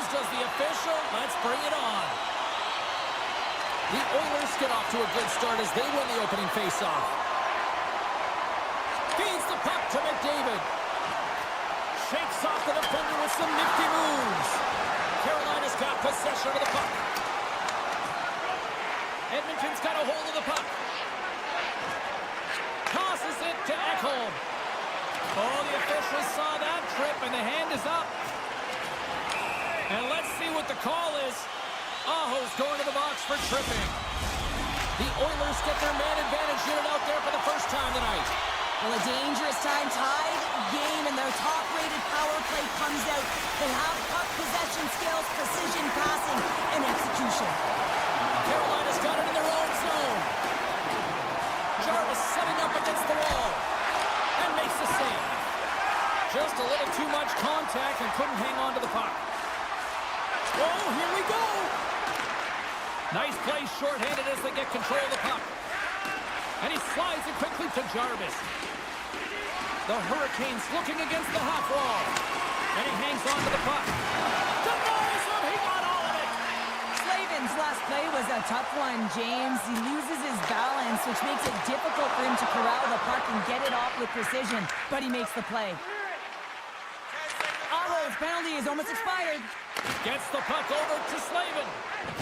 does the official. Let's bring it on. The Oilers get off to a good start as they win the opening faceoff. Feeds the puck to McDavid. Shakes off the defender with some nifty moves. Carolina's got possession of the puck. Edmonton's got a hold of the puck. Tosses it to Ekholm. Oh, the officials saw that trip, and the hand is up. And let's see what the call is. Aho's going to the box for tripping. The Oilers get their man advantage unit out there for the first time tonight. Well, a dangerous time, tied game, and their top-rated power play comes out. They have puck possession skills, precision passing, and execution. Carolina's got it in their own zone. Jarvis setting up against the wall. And makes the save. Just a little too much contact and couldn't hang on to the puck. Oh, here we go. Nice play shorthanded as they get control of the puck. And he slides it quickly to Jarvis. The Hurricanes looking against the half wall. And he hangs on to the puck. Denies him. He got all of it. Slavin's last play was a tough one, James. He loses his balance, which makes it difficult for him to corral the puck and get it off with precision. But he makes the play. Aho's penalty is almost expired. Gets the puck over to Slavin.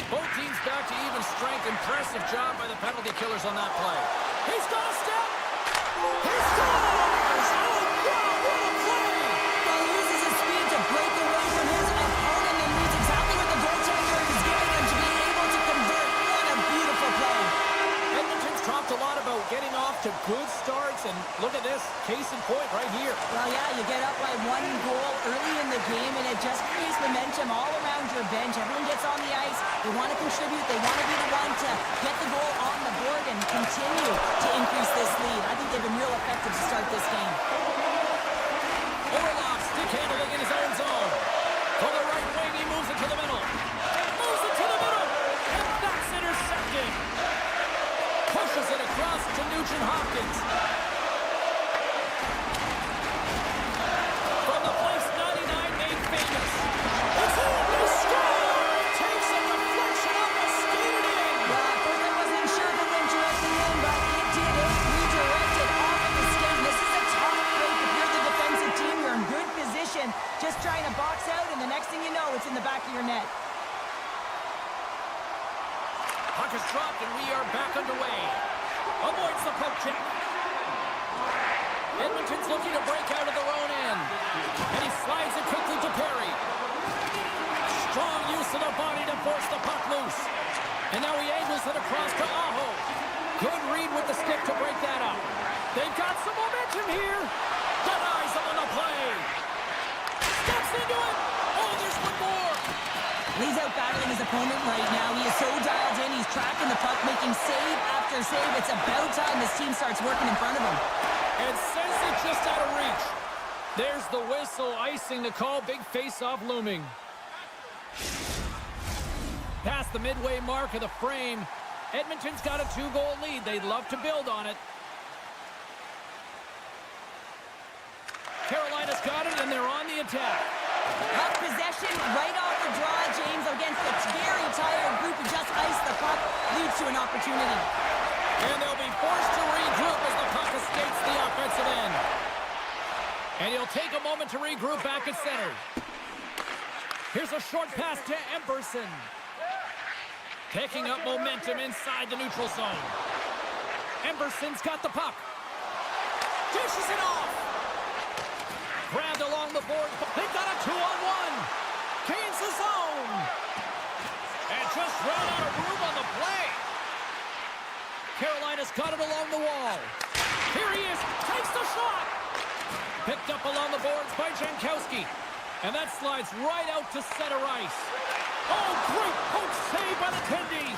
Both teams back to even strength. Impressive job by the penalty killers on that play. He's got a step. He scores! Oh, wow, what a play! Well, he uses his speed to break away from his opponent and reads exactly what the goaltender is giving him to be able to convert. What a beautiful play. Edmonton's talked a lot about getting off to good starts, and look at this, case in point right here. Well, yeah, you get up by 1 goal early in the game, and it just creates momentum all around your bench. Everyone gets on the ice. They want to contribute. They want to be the one to get the goal on the board and continue to increase this lead. I think they've been real effective to start this game. Orlov stick handling in his own zone. From the right wing, he moves it to the middle. Moves it to the middle, and that's intercepted. Pushes it across to Nugent-Hopkins. From the place 99 made famous. It's in, they score! It takes a deflection off the skated in. Well, at first I wasn't sure if it went directly in, but it did. It redirected off of the skate. This is a tough break. If you're the defensive team, you're in good position, just trying to box out, and the next thing you know, it's in the back of your net. Puck is dropped, and we are back underway. Avoids the poke check. Edmonton's looking to break out of their own end. And he slides it quickly to Perry. Strong use of the body to force the puck loose. And now he angles it across to Aho. Good read with the stick to break that up. They've got some momentum here. Denies him on the play. Steps into it. Oh, there's one more. He's out battling his opponent right now. He is so dialed in. He's tracking the puck, making save after save. It's about time this team starts working in front of him. And sends it just out of reach. There's the whistle, icing the call. Big face-off looming. Past the midway mark of the frame. Edmonton's got a 2-goal lead. They'd love to build on it. Carolina's got it, and they're on the attack. Up possession right off the draw, James, against a very tired group who just iced the puck, leads to an opportunity. And they'll be forced to regroup as the puck escapes the offensive end. And he'll take a moment to regroup back at center. Here's a short pass to Emberson. Picking up momentum inside the neutral zone. Emberson's got the puck. Dishes it off. Grabbed along the board. They've got a 2-on-1. Gains the zone. And just ran out of room on the play. Carolina's got it along the wall. Here he is. Takes the shot. Picked up along the boards by Jankowski. And that slides right out to center ice. Oh, great poke save by the Tendy.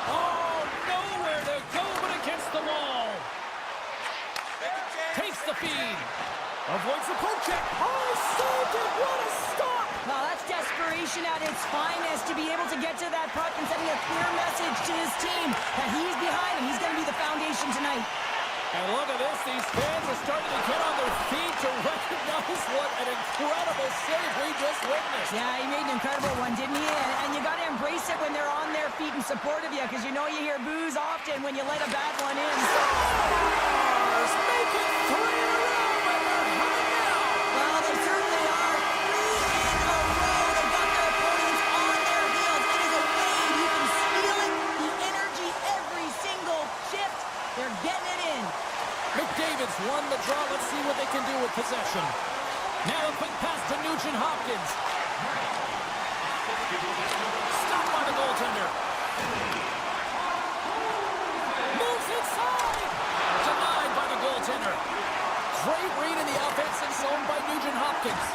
Oh, nowhere to go but against the wall. Takes the feed. Avoids the poke check. Oh, saved it. What a stop. Well, that's desperation at its finest to be able to get to that puck and sending a clear message to his team that he's behind him. He's going to be the foundation tonight. And look at this. These fans are starting to get on their feet to recognize what an incredible save we just witnessed. Yeah, he made an incredible one, didn't he? And you got to embrace it when they're on their feet in support of you, because you know you hear boos often when you let a bad one in. Stars make it 3 in a row, and they're hot now. Well, they certainly are. 3 in a row. They've got their opponents on their heels. It is a wave. You can feel it. The energy every single shift. They're getting it in. McDavid's won the draw. Let's see what they can do with possession. Now a quick pass to Nugent Hopkins. Stopped by the goaltender. Moves inside. Denied by the goaltender. Great read in the offensive zone by Nugent Hopkins.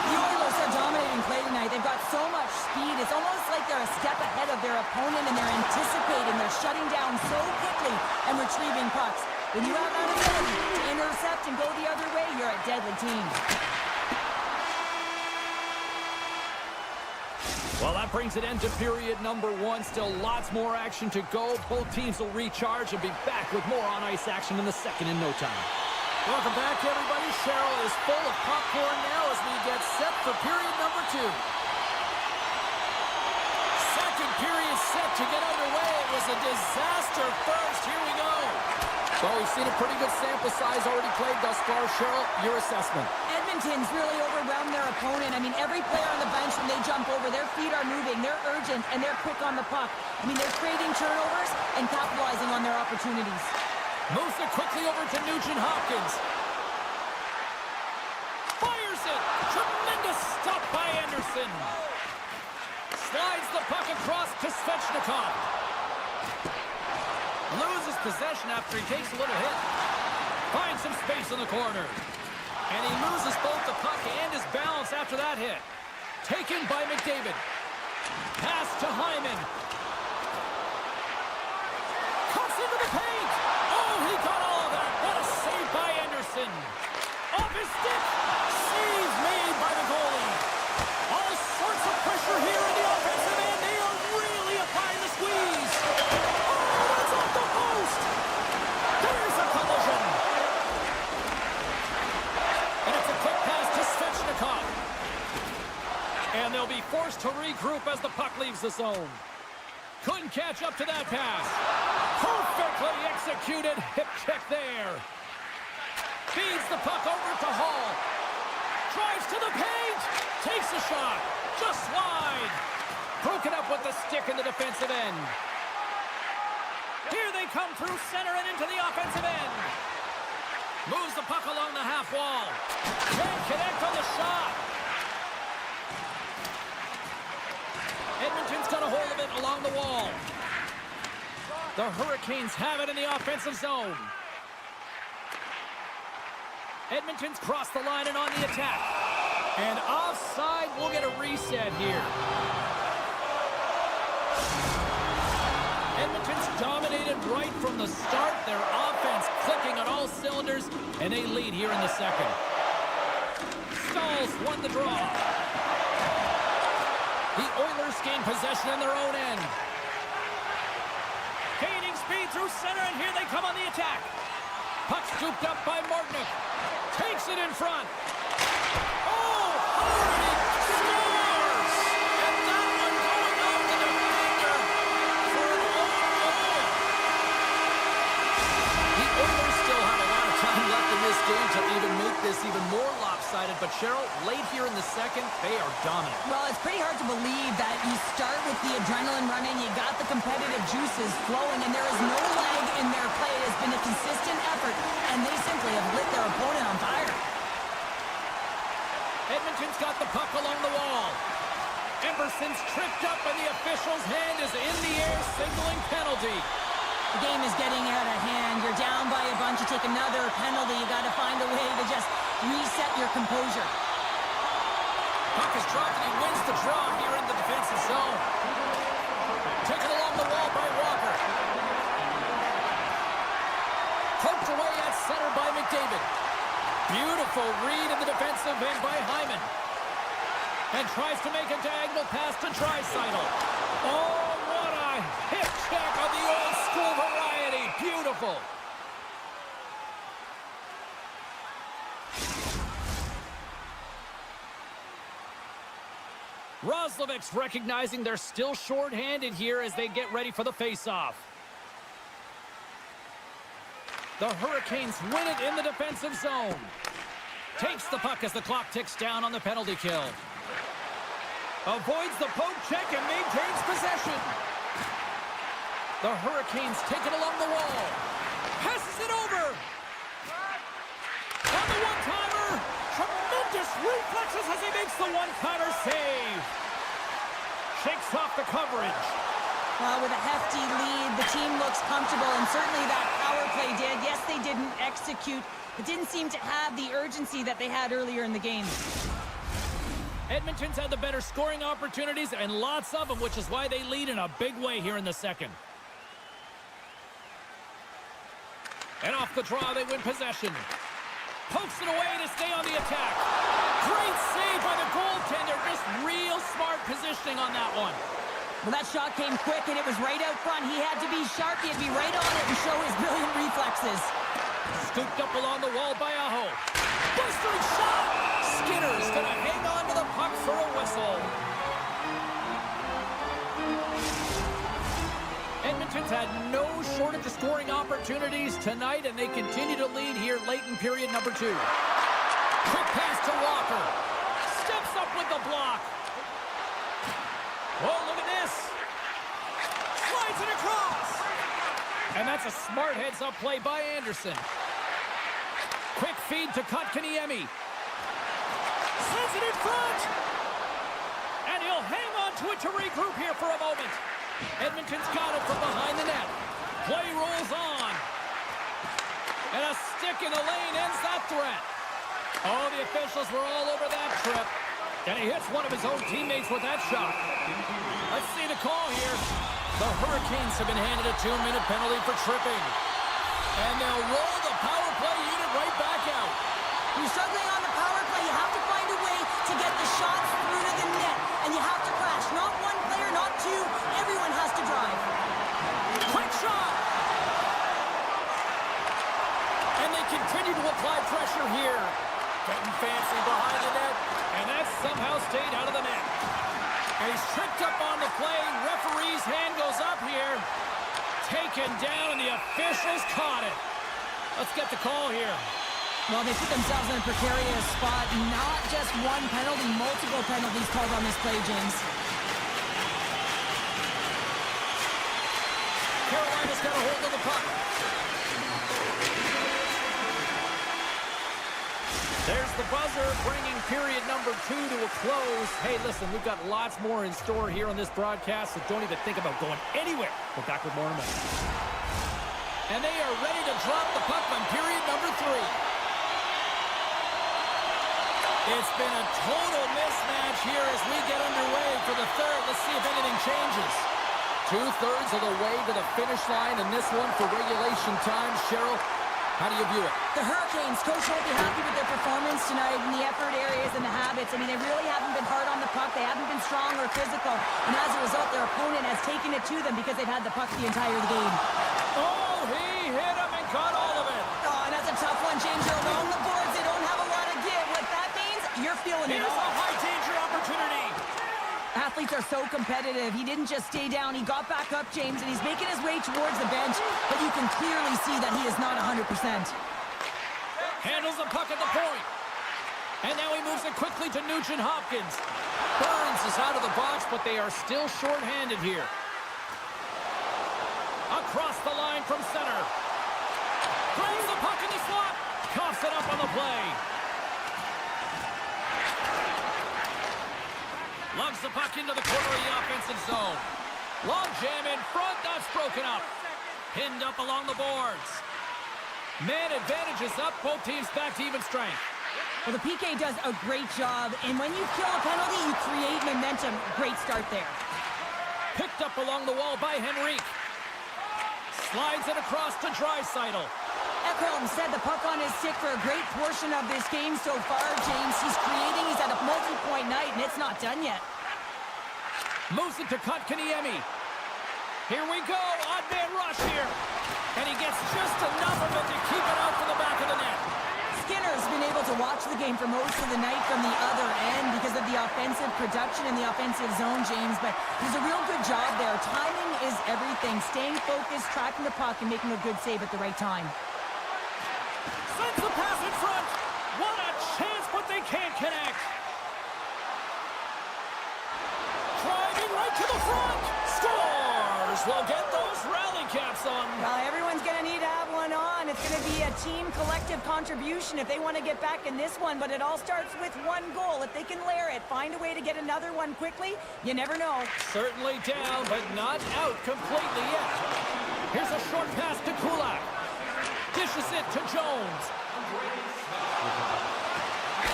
The Oilers are dominating play tonight. They've got so much speed. It's almost like they're a step ahead of their opponent, and they're anticipating. They're shutting down so quickly and retrieving pucks. When you have that ability to intercept and go the other way, you're a deadly team. Well, that brings an end to period number 1. Still lots more action to go. Both teams will recharge and be back with more on-ice action in the second in no time. Welcome back, everybody. Cheryl is full of popcorn now as we get set for period number 2. Second period set to get underway. It was a disaster first. Here we go. Well, we've seen a pretty good sample size already played thus far. Cheryl, your assessment. Edmonton's really overwhelmed their opponent. I mean, every player on the bench, when they jump over, their feet are moving, they're urgent, and they're quick on the puck. I mean, they're creating turnovers and capitalizing on their opportunities. Moves it quickly over to Nugent Hopkins. Fires it. Tremendous stop by Anderson. Slides the puck across to Svechnikov. Loses possession after he takes a little hit. Finds some space in the corner. And he loses both the puck and his balance after that hit. Taken by McDavid. Pass to Hyman. Cuts into the paint. Oh, he got all of that. What a save by Anderson. Off his stick. Save made by the goalie. All sorts of pressure here in the offensive end. They are really applying the squeeze. There's a collision. And it's a quick pass to Svechnikov. And they'll be forced to regroup as the puck leaves the zone. Couldn't catch up to that pass. Perfectly executed hip check there. Feeds the puck over to Hall. Drives to the paint. Takes a shot. Just wide. Broken up with the stick in the defensive end. Here they come through center and into the offensive end. Moves the puck along the half wall. Can't connect on the shot. Edmonton's got a hold of it along the wall. The Hurricanes have it in the offensive zone. Edmonton's crossed the line and on the attack. And offside, we'll get a reset here. Edmonton's dominated right from the start. Their offense clicking on all cylinders, and they lead here in the second. Stalls won the draw. The Oilers gain possession on their own end. Gaining speed through center, and here they come on the attack. Puck scooped up by Martinook. Takes it in front. Oh, Hardy scores! And that one going off the defender for an own goal. The Oilers still have a lot of time left in this game to even make this even more lopsided. But Cheryl, late here in the second, they are dominant. Well, it's pretty hard to believe that you start with the adrenaline running, you got the competitive juices flowing, and there is no lag in their play. It has been a consistent effort, and they simply have lit their opponent on fire. Edmonton's got the puck along the wall. Emerson's tripped up, and the official's hand is in the air, signaling penalty. The game is getting out of hand. You're down by a bunch. You take another penalty. You got to find a way to just reset your composure. Puck is dropped, and he wins the draw here in the defensive zone. Taken along the wall by Walker. Poked away at center by McDavid. Beautiful read in the defensive end by Hyman. And tries to make a diagonal pass to Draisaitl. Oh, what a hip check of the old school variety. Beautiful. Roslovic's recognizing they're still short-handed here as they get ready for the face-off. The Hurricanes win it in the defensive zone. Takes the puck as the clock ticks down on the penalty kill. Avoids the poke check and maintains possession. The Hurricanes take it along the wall. Passes it over. On the one-timer. Tremendous reflexes as he makes the one-timer save. Shakes off the coverage. Well, with a hefty lead, the team looks comfortable, and certainly that power play did. Yes, they didn't execute, but didn't seem to have the urgency that they had earlier in the game. Edmonton's had the better scoring opportunities, and lots of them, which is why they lead in a big way here in the second. And off the draw, they win possession. Pokes it away to stay on the attack. Great save by the goaltender. Just real smart positioning on that one. Well, that shot came quick, and it was right out front. He had to be sharp. He had to be right on it and show his brilliant reflexes. Scooped up along the wall by Aho. Blistering shot! Skinner's going to hang on to the puck for a whistle. Edmonton's had no shortage of scoring opportunities tonight, and they continue to lead here late in period number 2. Quick pass to Walker. Steps up with the block. Oh, look at this. Slides it across. And that's a smart heads-up play by Anderson. Quick feed to Kotkaniemi. Sends it in front. And he'll hang on to it to regroup here for a moment. Edmonton's got it from behind the net. Play rolls on. And a stick in the lane ends that threat. Oh, the officials were all over that trip. And he hits one of his own teammates with that shot. Let's see the call here. The Hurricanes have been handed a 2-minute penalty for tripping. And they'll roll the power play unit right back out. You're struggling on the power play. You have to find a way to get the shots through to the net. And you have to crash. Not one player, not two. Everyone has to drive. Quick shot. And they continue to apply pressure here. Getting fancy behind the net. And that somehow stayed out of the net. And he's tripped up on the play. Referee's hand goes up here. Taken down, and the officials caught it. Let's get the call here. Well, they put themselves in a precarious spot. Not just one penalty, multiple penalties called on this play, James. Carolina's got a hold of the puck. There's the buzzer, bringing period number 2 to a close. Hey, listen, we've got lots more in store here on this broadcast, so don't even think about going anywhere. We're back with more in a minute. And they are ready to drop the puck on period number 3. It's been a total mismatch here as we get underway for the third. Let's see if anything changes. 2/3 of the way to the finish line in this one for regulation time. Cheryl, how do you view it? The Hurricanes, Coach won't be happy with their performance tonight in the effort areas and the habits. I mean, they really haven't been hard on the puck. They haven't been strong or physical. And as a result, their opponent has taken it to them because they've had the puck the entire game. Oh, he hit him and got all of it. Oh, and that's a tough one, James. You're along the boards. They don't have a lot of give. What that means, you're feeling it. Here's a high-danger opportunity. Athletes are so competitive. He didn't just stay down. He got back up, James, and he's making his way towards the bench, but you can clearly see that he is not 100%. Handles the puck at the point. And now he moves it quickly to Nugent Hopkins. Burns is out of the box, but they are still short-handed here. Across the line from center. Throws the puck in the slot. Coughs it up on the play. Lugs the puck into the corner of the offensive zone. Long jam in front. That's broken up. Pinned up along the boards. Man advantage is up. Both teams back to even strength. Well, the PK does a great job, and when you kill a penalty, you create momentum. Great start there. Picked up along the wall by Henrique. Slides it across to Draisaitl. Ekholm said the puck on his stick for a great portion of this game so far, James. He's creating. He's at a multi-point night, and it's not done yet. Moves it to Kotkaniemi. Here we go. Odd man rush here. And he gets just enough of it to keep it out for the back of the net. Skinner's been able to watch the game for most of the night from the other end because of the offensive production in the offensive zone, James, but he's a real good job there. Timing is everything. Staying focused, tracking the puck, and making a good save at the right time. Sends the pass in front. What a chance, but they can't connect. Driving right to the front. Scores! We'll get those rally caps on. Well, everyone's going to need to have one on. It's going to be a team collective contribution if they want to get back in this one, but it all starts with one goal. If they can layer it, find a way to get another one quickly, you never know. Certainly down, but not out completely yet. Here's a short pass to Kulak. Dishes it to Jones.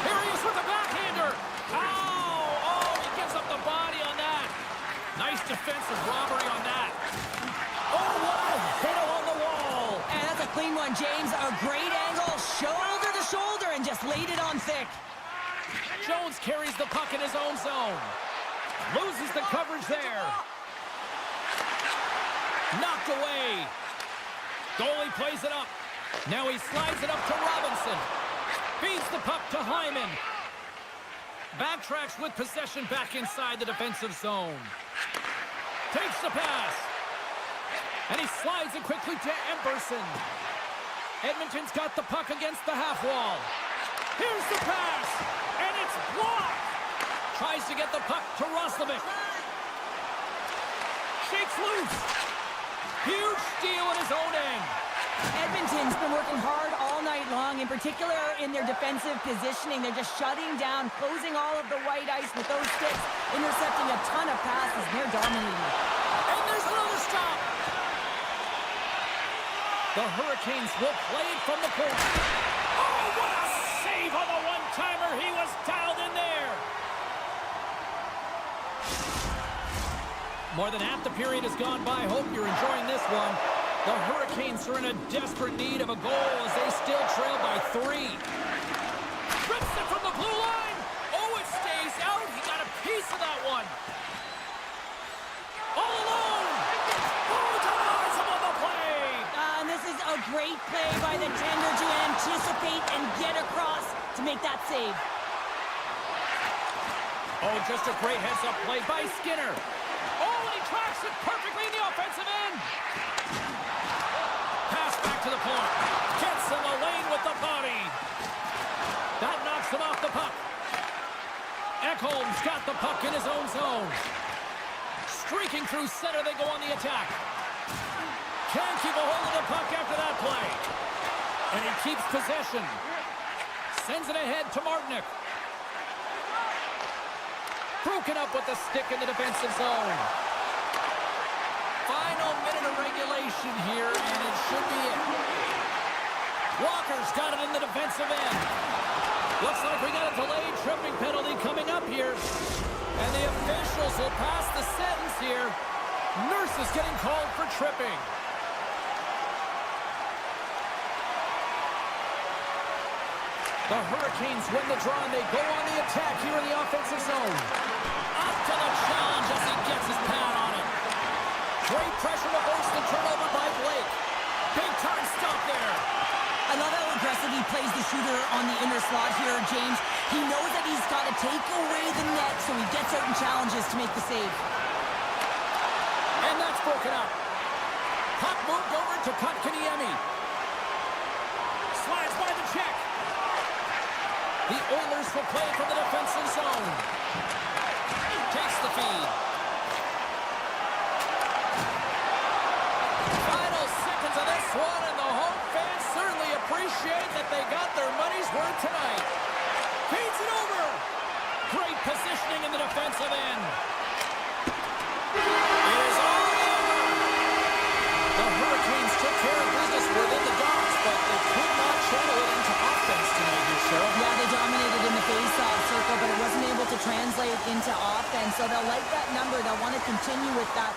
Here he is with the backhander. Oh, he gives up the body on that. Nice defensive robbery on that. Oh, what a hit along the wall. And that's a clean one, James. A great angle, shoulder to shoulder, and just laid it on thick. Jones carries the puck in his own zone. Loses the coverage there. Knocked away. Goalie plays it up. Now he slides it up to Robinson. Feeds the puck to Hyman. Backtracks with possession back inside the defensive zone. Takes the pass. And he slides it quickly to Emberson. Edmonton's got the puck against the half wall. Here's the pass. And it's blocked. Tries to get the puck to Roslovic. Shakes loose. Huge steal at his own end. Edmonton's been working hard all night long, in particular in their defensive positioning. They're just shutting down, closing all of the white ice with those sticks, intercepting a ton of passes, and they're dominating. And there's another stop. The Hurricanes will play it from the corner. Oh, what a save on the one-timer. He was dialed in there. More than half the period has gone by. Hope you're enjoying this one. The Hurricanes are in a desperate need of a goal as they still trail by 3. Rips it from the blue line. Oh, it stays out. He got a piece of that one. All alone. Oh, denies him on the play. And this is a great play by the tender to anticipate and get across to make that save. Oh, just a great heads-up play by Skinner. Oh, and he tracks it perfectly in the offensive end. Pass back to the point. Gets in the lane with the body. That knocks him off the puck. Ekholm's got the puck in his own zone. Streaking through center, they go on the attack. Can't keep a hold of the puck after that play. And he keeps possession. Sends it ahead to Martinick. Broken up with the stick in the defensive zone. Final minute of regulation here, and it should be it. Walker's got it in the defensive end. Looks like we got a delayed tripping penalty coming up here. And the officials will pass the sentence here. Nurse is getting called for tripping. The Hurricanes win the draw, and they go on the attack here in the offensive zone. Up to the challenge as he gets his pad on it. Great pressure to force the turnover by Blake. Big time stop there. I love how aggressive he plays the shooter on the inner slot here, James. He knows that he's got to take away the net, so he gets certain challenges to make the save. And that's broken up. Puck moved over to Kotkaniemi. Slides by the check. The Oilers will play from the defensive zone. Takes the feed. Final seconds of this one, and the home fans certainly appreciate that they got their money's worth tonight. Feeds it over. Great positioning in the defensive end. It is all over. The Hurricanes took care of business within the Docks, but they could not channel it into offense tonight, here, Cheryl. Yeah, they dominated in the face-off circle, but it wasn't able to translate into offense. So they'll like that number. They'll want to continue with that.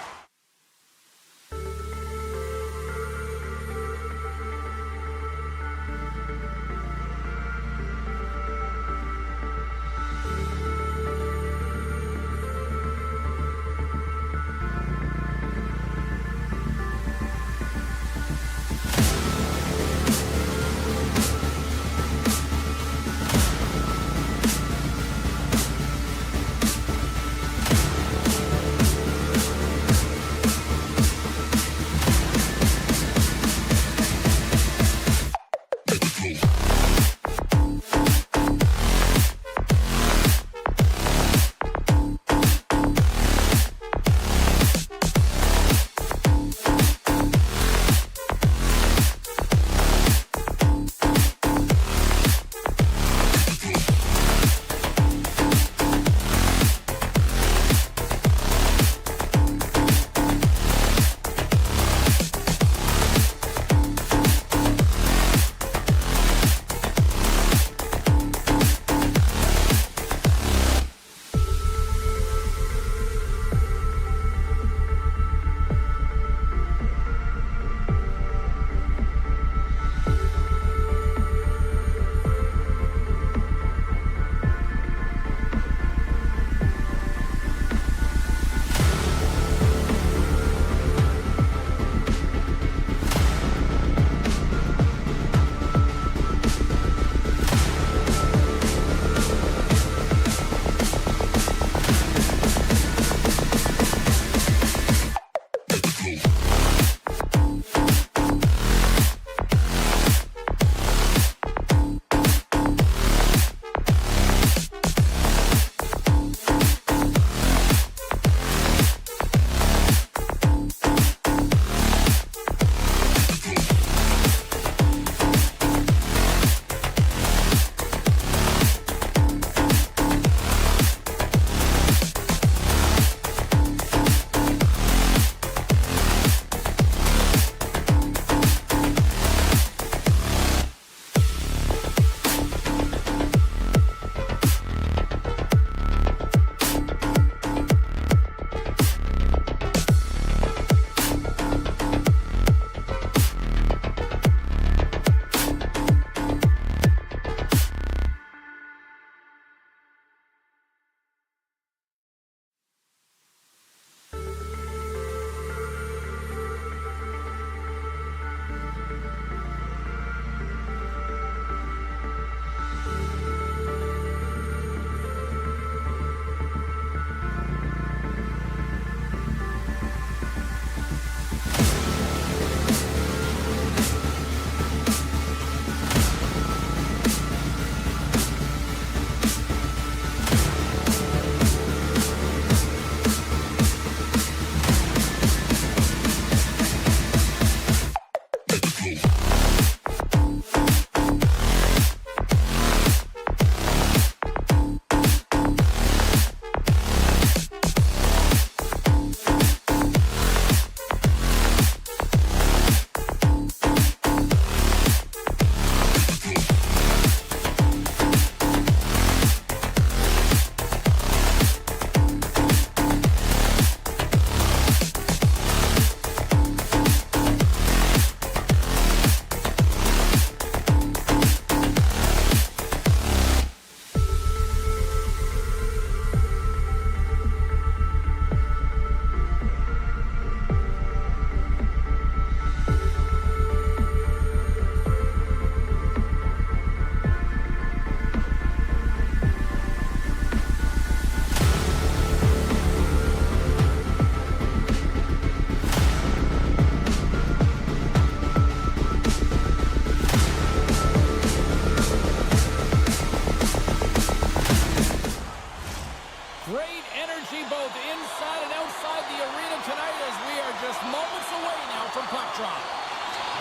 both inside and outside the arena tonight as we are just moments away now from puck drop.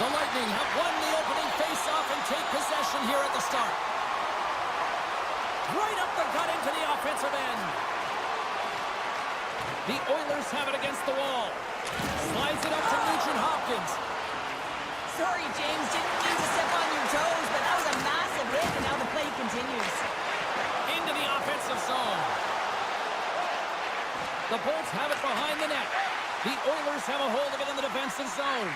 The Lightning have won the opening face-off and take possession here at the start. Right up the gut into the offensive end. The Oilers have it against the wall. Slides it up to Nugent Hopkins. Sorry, James, didn't mean to step on your toes, but that was a massive hit, and now the play continues. Into the offensive zone. The Bolts have it behind the net. The Oilers have a hold of it in the defensive zone.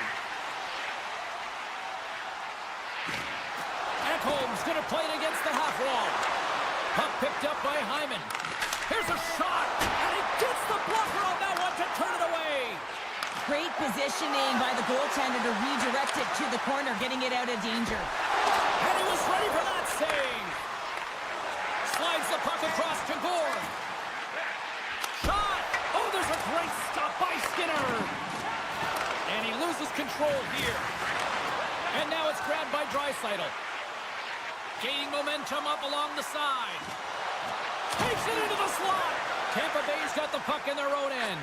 Ekholm's going to play it against the half wall. Puck picked up by Hyman. Here's a shot, and he gets the blocker on that one to turn it away. Great positioning by the goaltender to redirect it to the corner, getting it out of danger. And he was ready for that save. Slides the puck across to Gore. Shot! Oh, there's a great stop by Skinner. And he loses control here. And now it's grabbed by Draisaitl. Gaining momentum up along the side. Takes it into the slot. Tampa Bay's got the puck in their own end.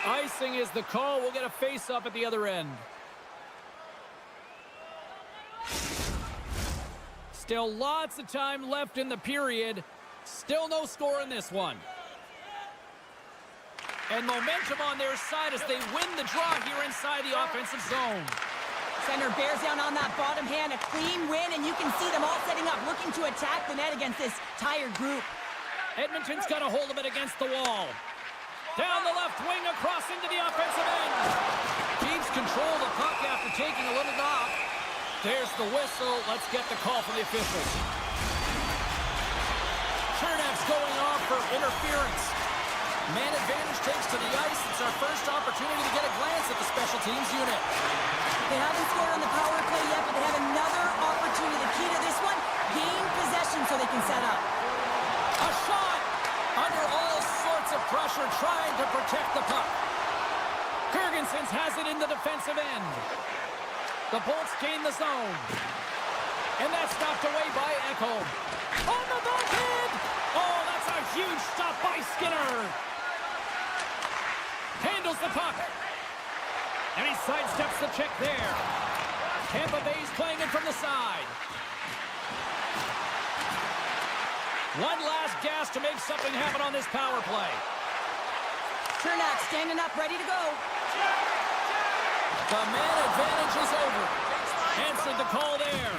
Icing is the call. We'll get a face-up at the other end. Still lots of time left in the period. Still no score in this one. And momentum on their side as they win the draw here inside the offensive zone. Center bears down on that bottom hand, a clean win, and you can see them all setting up, looking to attack the net against this tired group. Edmonton's got a hold of it against the wall. Down the left wing, across into the offensive end. Keeps control of the puck after taking a little knock. There's the whistle. Let's get the call from the officials. Chernev's going off for interference. Man advantage takes to the ice. It's our first opportunity to get a glance at the special teams unit. They haven't scored on the power play yet, but they have another opportunity. The key to this one, gain possession so they can set up. A shot! Under all sorts of pressure, trying to protect the puck. Girgensons has it in the defensive end. The Bolts gain the zone. And that's stopped away by Ekholm. On the backhand! Oh, that's a huge stop by Skinner. Handles the puck. And he sidesteps the check there. Tampa Bay's playing it from the side. One last gas to make something happen on this power play. Chernak standing up, ready to go. The man advantage is over. Answered the call there.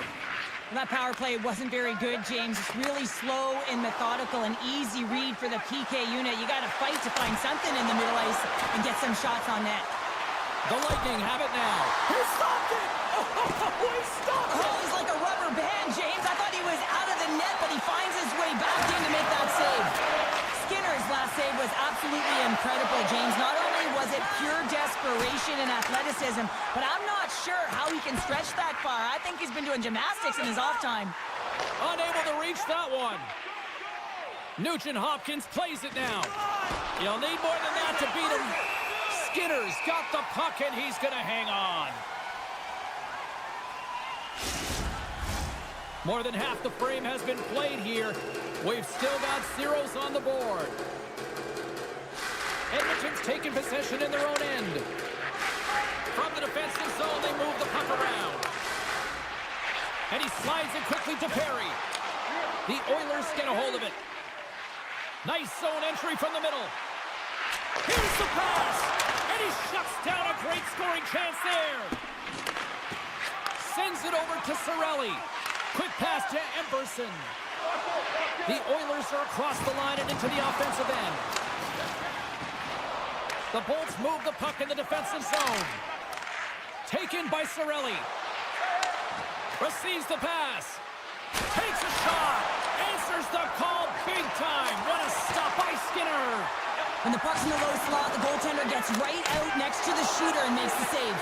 That power play wasn't very good, James. It's really slow and methodical, an easy read for the PK unit. You got to fight to find something in the middle ice and get some shots on net. The Lightning have it now. He stopped it! Oh, he stopped it! Oh, he's like a rubber band, James. I thought he was out of the net, but he finds his way back in to make that save. Skinner's last save was absolutely incredible, James. Not only was it pure desperation and athleticism, but I'm not sure how he can stretch that far. I think he's been doing gymnastics in his off time. Unable to reach that one. Nugent Hopkins plays it now. You'll need more than that to beat him. Skinner's got the puck, and he's going to hang on. More than half the frame has been played here. We've still got zeros on the board. Edmonton's taken possession in their own end. From the defensive zone, they move the puck around. And he slides it quickly to Perry. The Oilers get a hold of it. Nice zone entry from the middle. Here's the pass. And he shuts down a great scoring chance there. Sends it over to Cirelli. Quick pass to Emberson. The Oilers are across the line and into the offensive end. The Bolts move the puck in the defensive zone. Taken by Cirelli. Receives the pass. Takes a shot. Answers the call big time. What a stop by Skinner. When the puck's in the low slot, the goaltender gets right out next to the shooter and makes the save.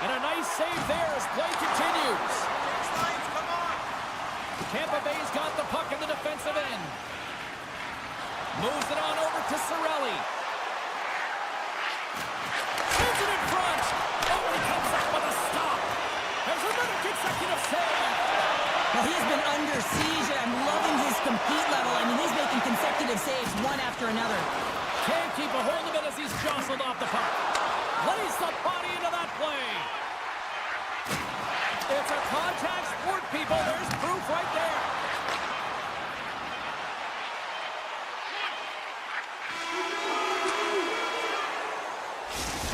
And a nice save there as play continues. Tampa Bay's got the puck in the defensive end. Moves it on over to Cirelli. Sends it in front. Oh, he comes up with a stop. There's another consecutive save. Well, he has been under siege. I'm loving his compete level. I mean, he's making consecutive saves one after another. Can't keep a hold of it as he's jostled off the puck. Lays the body into that play. It's a contact sport, people. There's proof right there.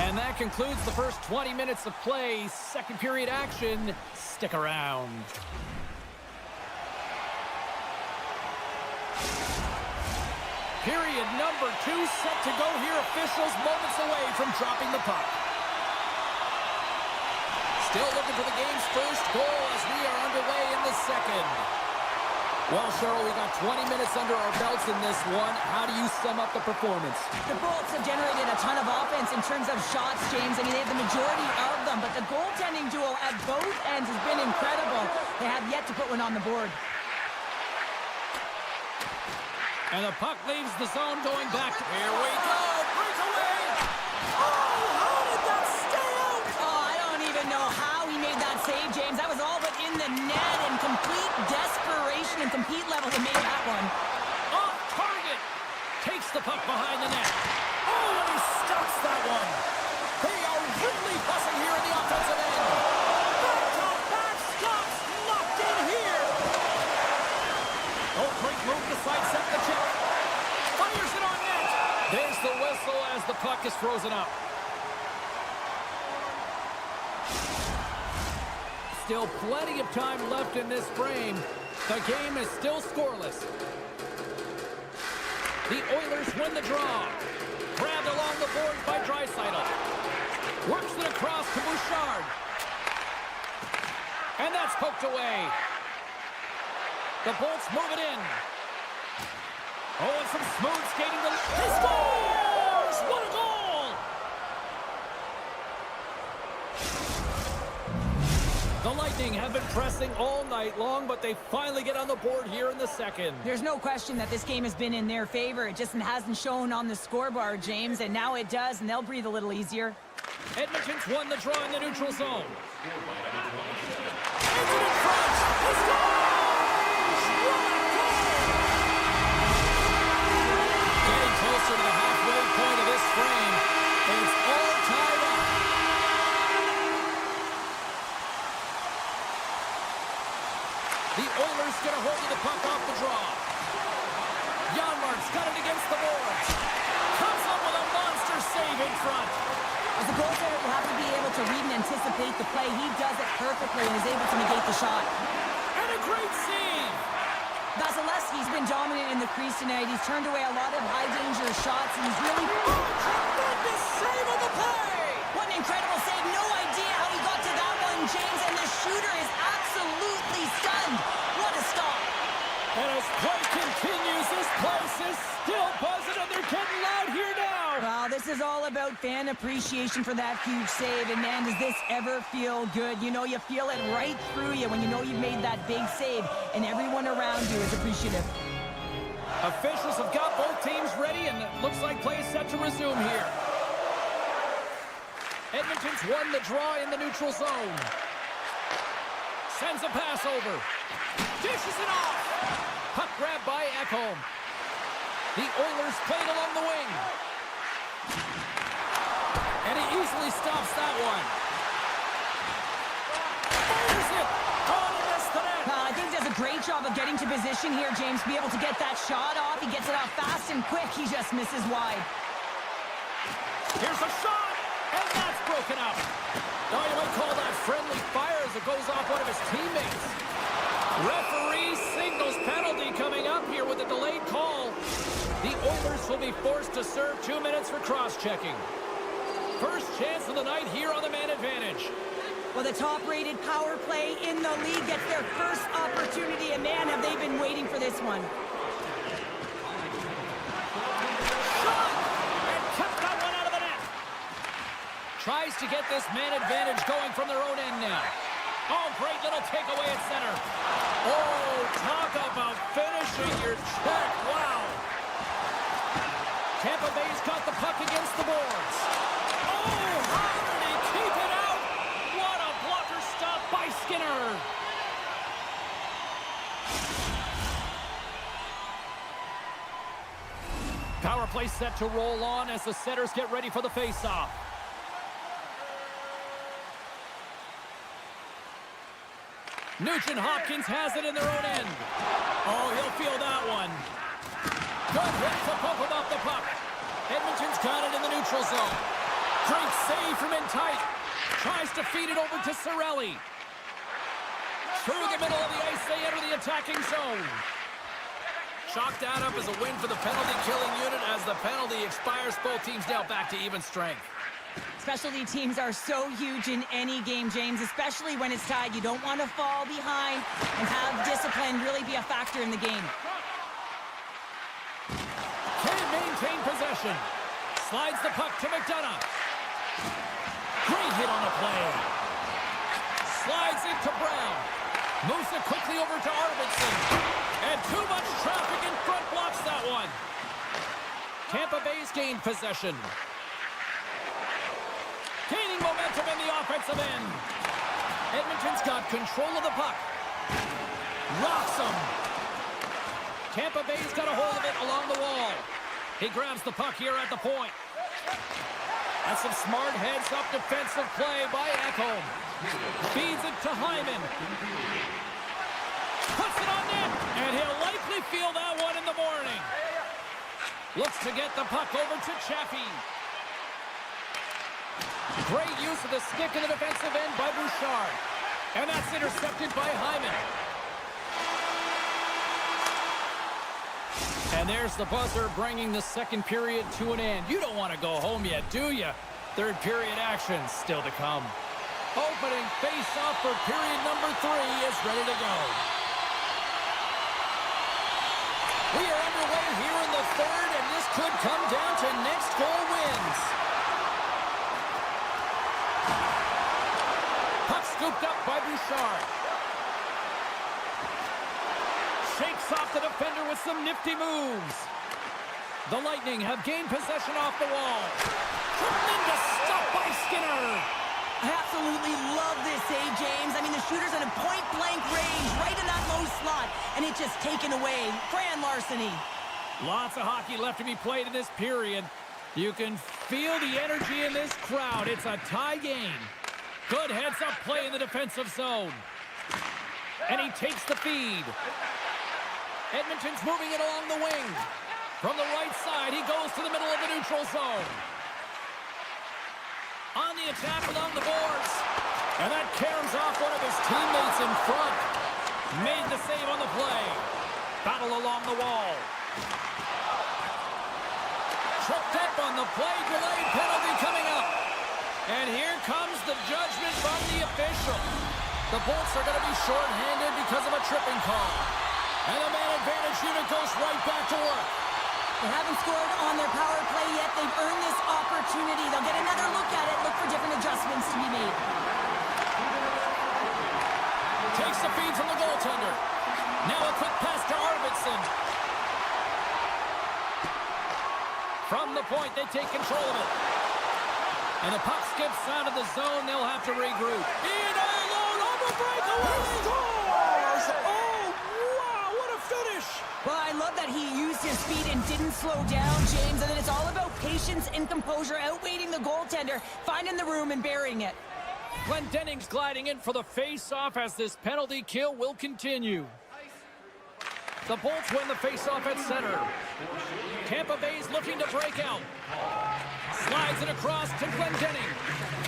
And that concludes the first 20 minutes of play. Second period action. Stick around. Period number 2 set to go here. Officials moments away from dropping the puck. Still looking for the game's first goal as we are underway in the second. Well, Cheryl, we got 20 minutes under our belts in this one. How do you sum up the performance? The Bolts have generated a ton of offense in terms of shots, James. I mean, they have the majority of them, but the goaltending duo at both ends has been incredible. They have yet to put one on the board. And the puck leaves the zone going back. Here we go. Breakaway. Oh, how did that stay out? Oh, I don't even know how he made that save, James. That was all but in the net, and complete desperation and compete level to make that one. Off target. Takes the puck behind the net. Oh, and he stops that one. They are really fussing here in the offensive end. Back-to-back stops locked in here. Oh, great move to sidestep the chip. Fires it on net. There's the whistle as the puck is frozen up. Still plenty of time left in this frame. The game is still scoreless. The Oilers win the draw. Grabbed along the boards by Draisaitl. Works it across to Bouchard. And that's poked away. The Bolts move it in. Oh, and some smooth skating. He scores! What a goal! The Lightning have been pressing all night long, but they finally get on the board here in the second. There's no question that this game has been in their favor. It just hasn't shown on the scoreboard, James, and now it does, and they'll breathe a little easier. Edmonton's won the draw in the neutral zone. It's in front! He scores! What a goal! Getting closer to the halfway point of this frame. It's all tied up. The Oilers get a hold of the puck off the draw. Janmark's got it against the boards. Comes up with a monster save in front. As a goaltender, you have to be able to read and anticipate the play. He does it perfectly and is able to negate the shot. And a great save. Vasilevsky's been dominant in the crease tonight. He's turned away a lot of high-danger shots, and he's really... Tremendous save on the play. What an incredible save. No idea how he got to that one, James, and the shooter is absolutely stunned. What a stop. And as play continues, this place is still buzzing, and they're getting loud here now. Well, this is all about fan appreciation for that huge save, and man, does this ever feel good. You know, you feel it right through you when you know you've made that big save, and everyone around you is appreciative. Officials have got both teams ready, and it looks like play is set to resume here. Edmonton's won the draw in the neutral zone. Sends a pass over. Dishes it off. Puck grabbed by Ekholm. The Oilers played along the wing. And he easily stops that one. Fires it. Oh, he missed the net. I think he does a great job of getting to position here, James. Be able to get that shot off. He gets it off fast and quick. He just misses wide. Here's a shot. And that's broken up. Now you might call that friendly fire as it goes off one of his teammates. Referee signals penalty coming up here with a delayed call. The Oilers will be forced to serve 2 minutes for cross-checking. First chance of the night here on the man advantage. Well, the top-rated power play in the league gets their first opportunity, and man, have they been waiting for this one. Shot! And kept that one out of the net. Tries to get this man advantage going from their own end now. Oh, great little takeaway at center. Oh, talk about finishing your check. Wow. Tampa Bay's got the puck against the boards. Oh, how did he keep it out? What a blocker stop by Skinner. Power play set to roll on as the setters get ready for the face-off. Nugent-Hopkins has it in their own end. Oh, he'll feel that one. Good hit to pump him off the puck. Edmonton's got it in the neutral zone. Great save from in tight. Tries to feed it over to Cirelli. Through the middle of the ice, they enter the attacking zone. Chalk that up as a win for the penalty-killing unit as the penalty expires. Both teams now back to even strength. Specialty teams are so huge in any game, James, especially when it's tied. You don't want to fall behind and have discipline really be a factor in the game. Can maintain possession. Slides the puck to McDonough. Great hit on the play. Slides it to Brown. Moves it quickly over to Arvidsson. And too much traffic in front blocks that one. Tampa Bay's gained possession. Gaining momentum in the offensive end. Edmonton's got control of the puck. Rocks him. Tampa Bay's got a hold of it along the wall. He grabs the puck here at the point. That's some smart heads-up defensive play by Ekholm. Feeds it to Hyman. Puts it on net, and he'll likely feel that one in the morning. Looks to get the puck over to Chaffee. Great use of the stick in the defensive end by Bouchard. And that's intercepted by Hyman. And there's the buzzer bringing the second period to an end. You don't want to go home yet, do you? Third period action still to come. Opening face-off for period number 3 is ready to go. We are underway here in the third, and this could come down to next goal wins. Puck scooped up by Bouchard. Shakes off the defender with some nifty moves. The Lightning have gained possession off the wall. Tremendous stop by Skinner. I absolutely love this save, James. I mean, the shooter's in a point-blank range, right in that low slot, and it's just taken away. Grand larceny. Lots of hockey left to be played in this period. You can feel the energy in this crowd. It's a tie game. Good heads-up play in the defensive zone. And he takes the feed. Edmonton's moving it along the wing. From the right side, he goes to the middle of the neutral zone. On the attack along the boards. And that caroms off one of his teammates in front. Made the save on the play. Battle along the wall. Tripped up on the play. Delayed penalty coming up. And here comes the judgment from the official. The Bolts are going to be shorthanded because of a tripping call. And the man advantage unit goes right back to work. They haven't scored on their power play yet. They've earned this opportunity. They'll get another look at it, look for different adjustments to be made. Takes the feed from the goaltender. Now a quick pass to Arvidsson. From the point, they take control of it. And the puck skips out of the zone. They'll have to regroup. Ian alone on the breakaway. Scores! Oh, wow, what a finish! Well, I love that he used his feet and didn't slow down, James. And then it's all about patience and composure, outweighing the goaltender, finding the room and burying it. Glendening's gliding in for the face-off as this penalty kill will continue. The Bolts win the face-off at center. Tampa Bay's looking to break out. Slides it across to Glendening.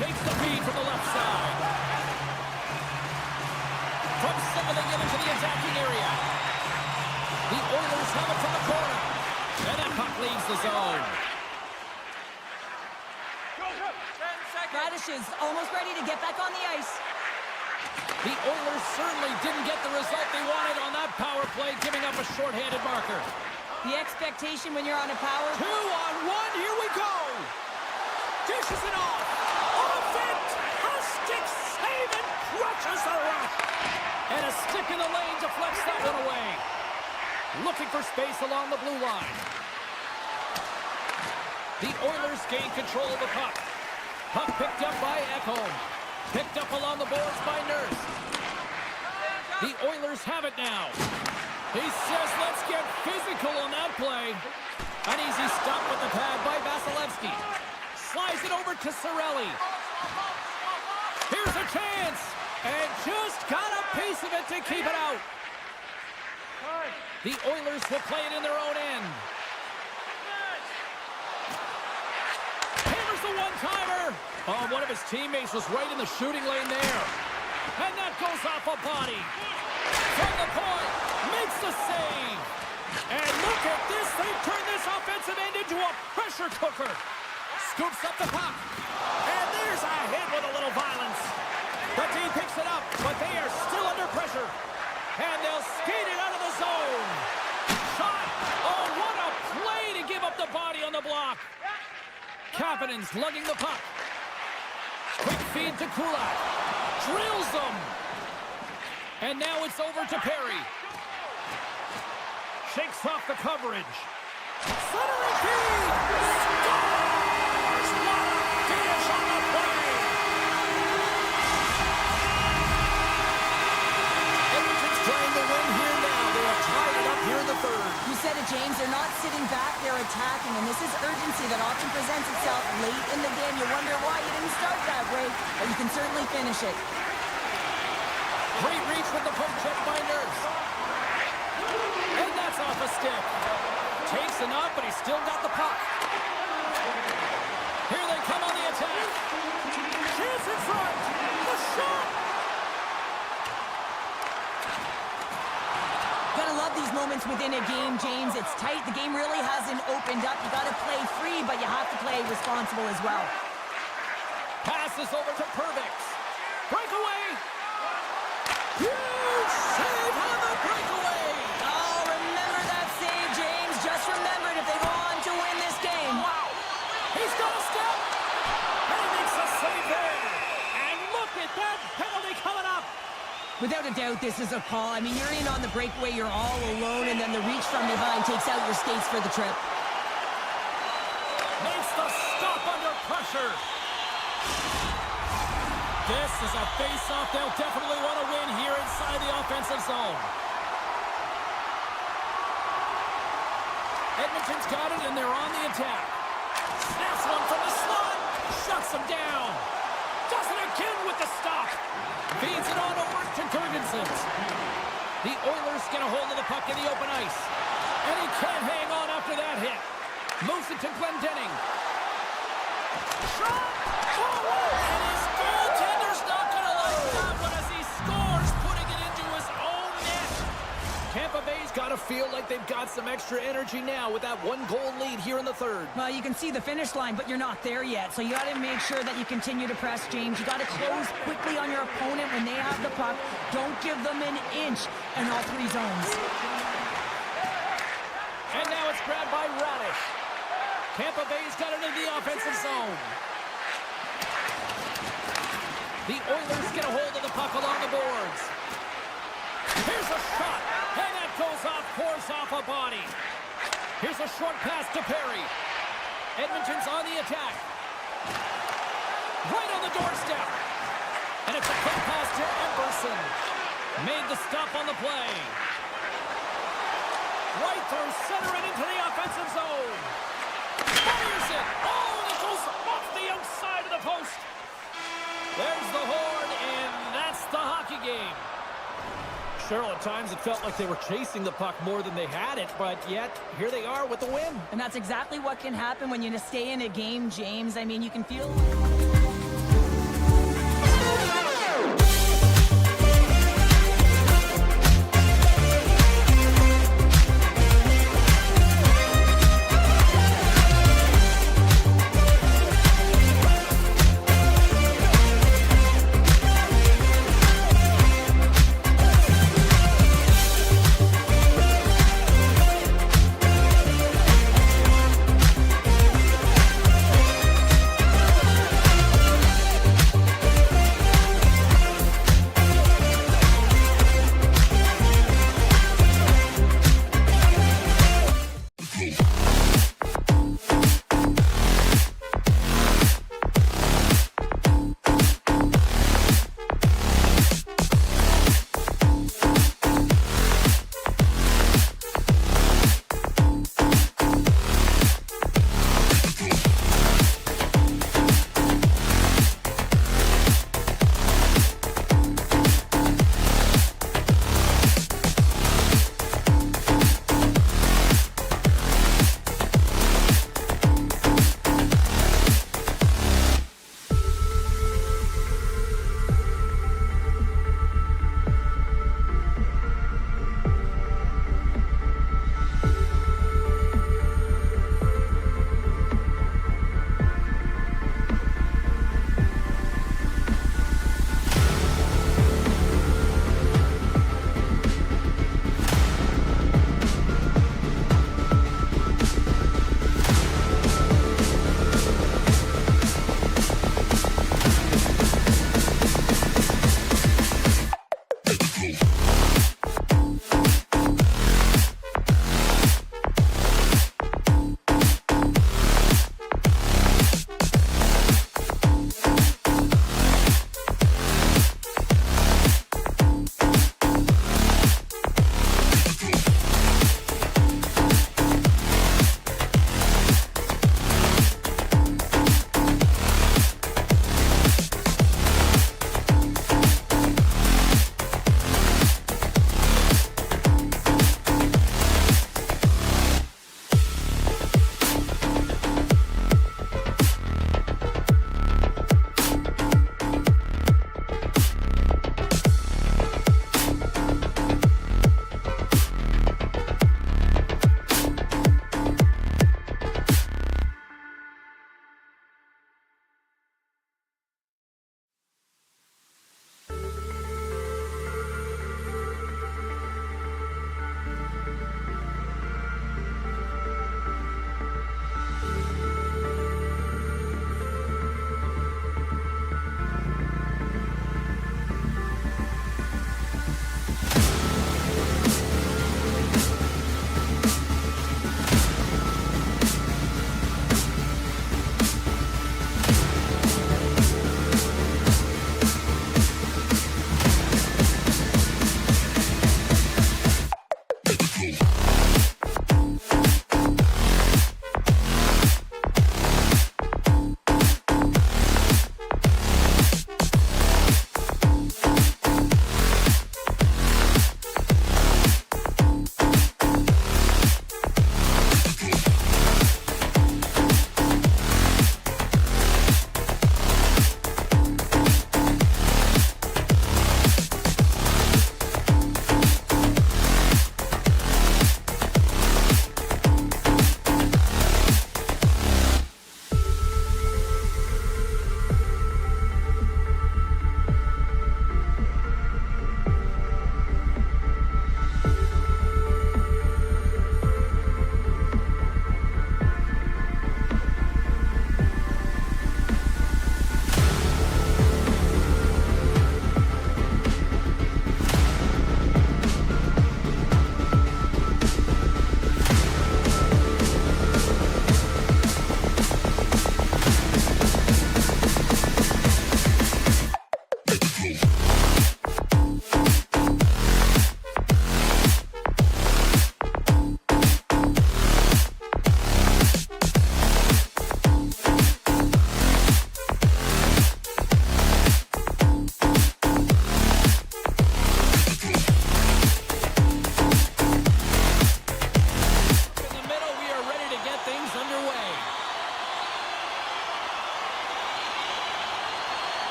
Takes the feed from the left side. From center, they get into the attacking area. The Oilers have it from the corner. And that puck leaves the zone. Radish is almost ready to get back on the ice. The Oilers certainly didn't get the result they wanted on that power play, giving up a shorthanded marker. The expectation when you're on a power... 2-on-1, here we go! Dishes it off! Off it! A stick save and crushes the rush! And a stick in the lane deflects that one away. Looking for space along the blue line. The Oilers gain control of the puck. Puck picked up by Ekholm. Picked up along the boards by Nurse. The Oilers have it now. He says, let's get physical on that play. An easy stop with the pad by Vasilevsky. Slides it over to Cirelli. Here's a chance. And just got a piece of it to keep it out. The Oilers will play it in their own end. Hammers the one-timer. Oh, one of his teammates was right in the shooting lane there. And that goes off a body. From the point, makes the save. And look at this. They've turned this offensive end into a pressure cooker. Scoops up the puck. And there's a hit with a little violence. The team picks it up, but they are still under pressure. And they'll skate it out of the zone. Shot. Oh, what a play to give up the body on the block. Kapanen's lugging the puck. Quick feed to Kulak. Drills them. And now it's over to Perry. Shakes off the coverage. Centering feed. Scores! What a finish on the play. Edmonton's trying to win here now. They have tied it up here in the third. You said it, James. They're not sitting back. They're attacking. And this is urgency that often presents itself late in the game. You wonder why you didn't start that way. But you can certainly finish it. Great reach with the poke check by Nurse. And that's off a stick. Takes enough, but he's still got the puck. Here they come on the attack. Chance in front. The shot. Gotta love these moments within a game, James. It's tight. The game really hasn't opened up. You gotta play free, but you have to play responsible as well. Passes over to Pervix. Breakaway. Huge save on the breakaway. Oh, remember that save, James. Just remember it if they go on to win this game. Wow. He's got a step. And he makes a save there. And look at that penalty coming up. Without a doubt, this is a call. I mean, you're in on the breakaway, you're all alone, and then the reach from behind takes out your skates for the trip. Makes the stop under pressure. This is a face-off they'll definitely want to win here inside the offensive zone. Edmonton's got it, and they're on the attack. Snaps one from the slot. Shuts them down. Does it again with the stop. Feeds it on over to Jorgensen. The Oilers get a hold of the puck in the open ice. And he can't hang on after that hit. Moves it to Glendening. Shot! Oh, and his goaltender's not going to like that one as he scores, putting it into his own net. Tampa Bay's got to feel like they've got some extra energy now with that one-goal lead here in the third. Well, you can see the finish line, but you're not there yet. So you got to make sure that you continue to press, James. You got to close quickly on your opponent when they have the puck. Don't give them an inch in all three zones. And now it's grabbed by Radish. Tampa Bay's got it in the offensive zone. The Oilers get a hold of the puck along the boards. Here's a shot, and that goes off, pours off a body. Here's a short pass to Perry. Edmonton's on the attack. Right on the doorstep. And it's a quick pass to Emberson. Made the stop on the play. Right through center and into the offensive zone. Fires it. Oh, and it goes off the outside of the post. There's the horn, and that's the hockey game. Cheryl, at times it felt like they were chasing the puck more than they had it, but yet here they are with the win. And that's exactly what can happen when you stay in a game, James. I mean, you can feel...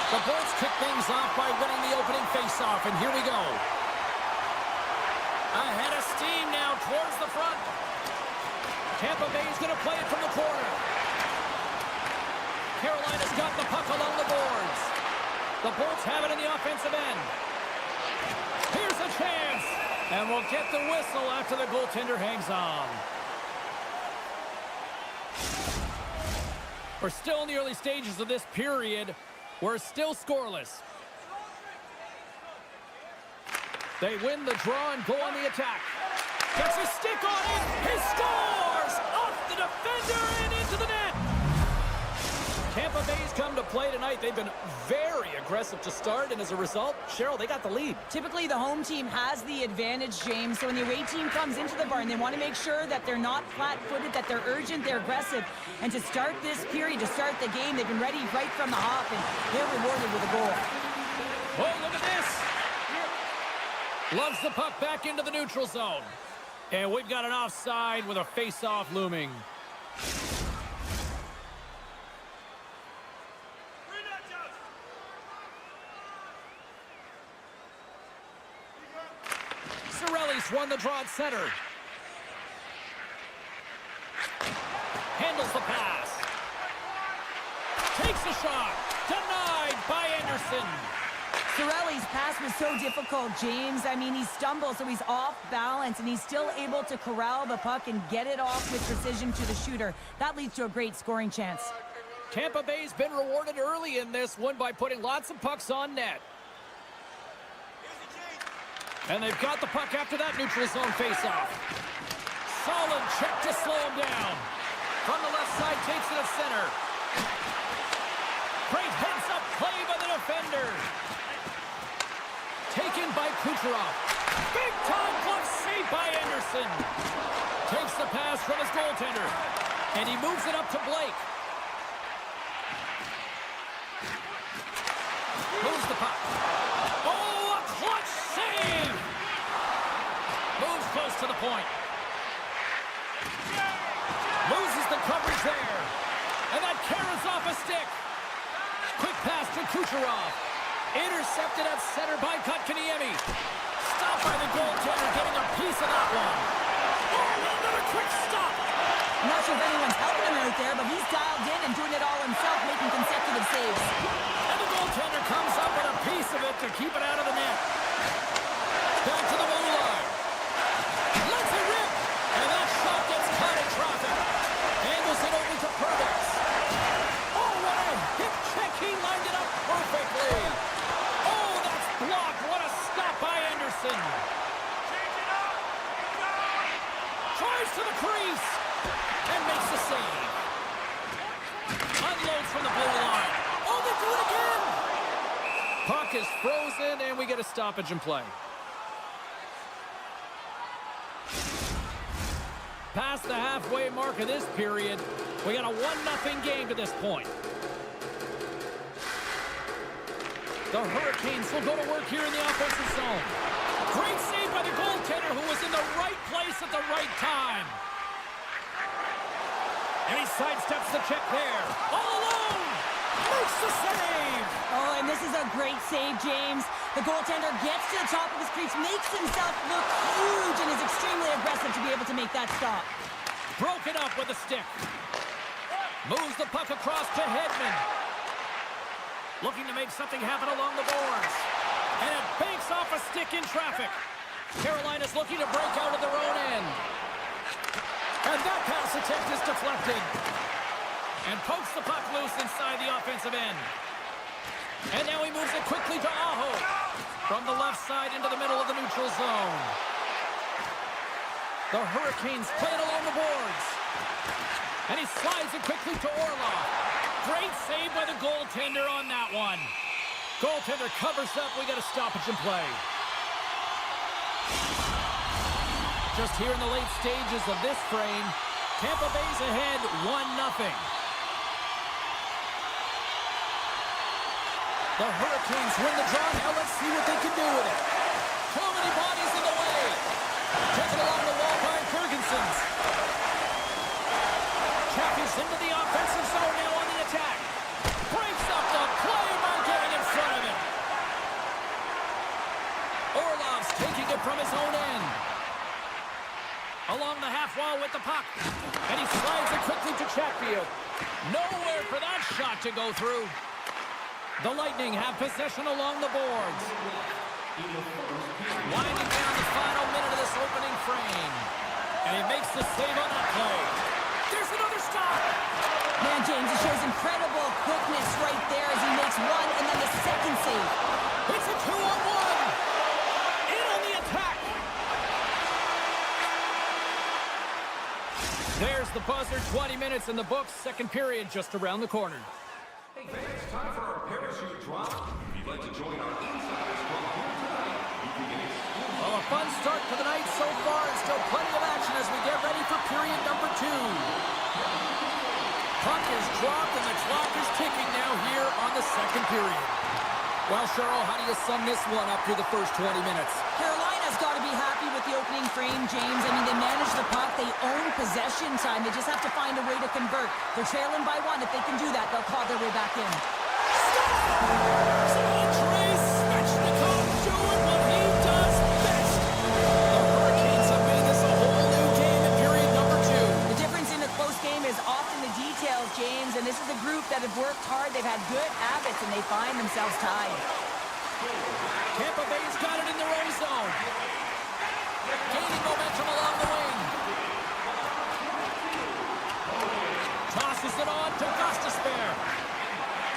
The Bolts kick things off by winning the opening faceoff, and here we go. Ahead of steam now towards the front. Tampa Bay's going to play it from the corner. Carolina's got the puck along the boards. The Bolts have it in the offensive end. Here's a chance. And we'll get the whistle after the goaltender hangs on. We're still in the early stages of this period. We're still scoreless. They win the draw and go on the attack. Gets a stick on it. He scores! Off the defender and into the net. Tampa Bay's come to play tonight. They've been very aggressive to start, and as a result, Cheryl, they got the lead. Typically, the home team has the advantage, James. So when the away team comes into the barn, they want to make sure that they're not flat-footed, that they're urgent, they're aggressive. And to start this period, to start the game, they've been ready right from the hop, and they're rewarded with a goal. Oh, look at this. Loves the puck back into the neutral zone. And we've got an offside with a face-off looming. Won the draw at center. Handles the pass. Takes a shot. Denied by Anderson. Cirelli's pass was so difficult, James. I mean, he stumbles, so he's off balance, and he's still able to corral the puck and get it off with precision to the shooter. That leads to a great scoring chance. Tampa Bay's been rewarded early in this one by putting lots of pucks on net. And they've got the puck after that neutral zone faceoff. Solid check to slow him down. From the left side, takes it at center. Great heads-up play by the defender. Taken by Kucherov. Big-time glove save by Anderson. Takes the pass from his goaltender. And he moves it up to Blake. Moves the puck. Oh, a clutch save! Moves close to the point. Loses the coverage there. And that carries off a stick. Quick pass to Kucherov. Intercepted at center by Kotkaniemi. Stopped by the goaltender, getting a piece of that one. Oh, another quick stop. I'm not sure if anyone's helping him out there, but he's dialed in and doing it all himself, making consecutive saves. And the goaltender comes up with a piece of it to keep it out of the net. Back to the blue line. Lets it rip. And that shot gets caught in traffic. Angles it over to Purvis. Oh, what a hip check. He lined it up perfectly. Oh, that's blocked. What a stop by Anderson. Tries to the crease. And makes the save. Unloads from the blue line. Oh, they do it again. Puck is frozen, and we get a stoppage in play. Past the halfway mark of this period, we got a 1-0 game to this point. The Hurricanes will go to work here in the offensive zone. Great save by the goaltender, who was in the right place at the right time. And he sidesteps the check there. All alone! Makes the save! Oh, and this is a great save, James. The goaltender gets to the top of his crease, makes himself look huge, and is extremely aggressive to be able to make that stop. Broken up with a stick. Moves the puck across to Hedman. Looking to make something happen along the boards. And it banks off a stick in traffic. Carolina's looking to break out of their own end. And that pass attempt is deflected. And pokes the puck loose inside the offensive end. And now he moves it quickly to Aho. From the left side into the middle of the neutral zone. The Hurricanes playing along the boards. And he slides it quickly to Orlov. Great save by the goaltender on that one. Goaltender covers up. We got a stoppage in play. Just here in the late stages of this frame, Tampa Bay's ahead 1-0. The Hurricanes win the draw. Now let's see what they can do with it. Too many bodies in the way. Taken along the wall by Ferguson's. Chappies into the offensive zone now on the attack. Breaks up the play by getting in from his own end. Along the half wall with the puck. And he slides it quickly to Chatfield. Nowhere for that shot to go through. The Lightning have possession along the boards. Winding down the final minute of this opening frame. And he makes the save on that play. There's another stop. Man, James, it shows incredible quickness right there as he makes one and then the second save. It's a 2-on-1. In on the attack. There's the buzzer. 20 minutes in the books. Second period just around the corner. Hey fans, time for our parachute drop. If you'd like to join our insiders club here tonight, you can get exclusive. Well, a fun start to the night so far, and still plenty of action as we get ready for period number 2. Puck is dropped, and the clock is ticking now here on the second period. Well, Cheryl, how do you sum this one up through the first 20 minutes? Carolina's got to be happy with the opening frame, James. I mean, they manage the puck. They own possession time. They just have to find a way to convert. They're trailing by 1. If they can do that, they'll claw their way back in. Andrei Svechnikov doing what he does best. The Hurricanes have made this a whole new game in period number 2. The difference in a close game is often the details, James, and this is a group that have worked hard. They've had good habits, and they find themselves tied. Tampa Bay's got it in their own zone. Gaining momentum along the wing. Tosses it on to Gostisbehere.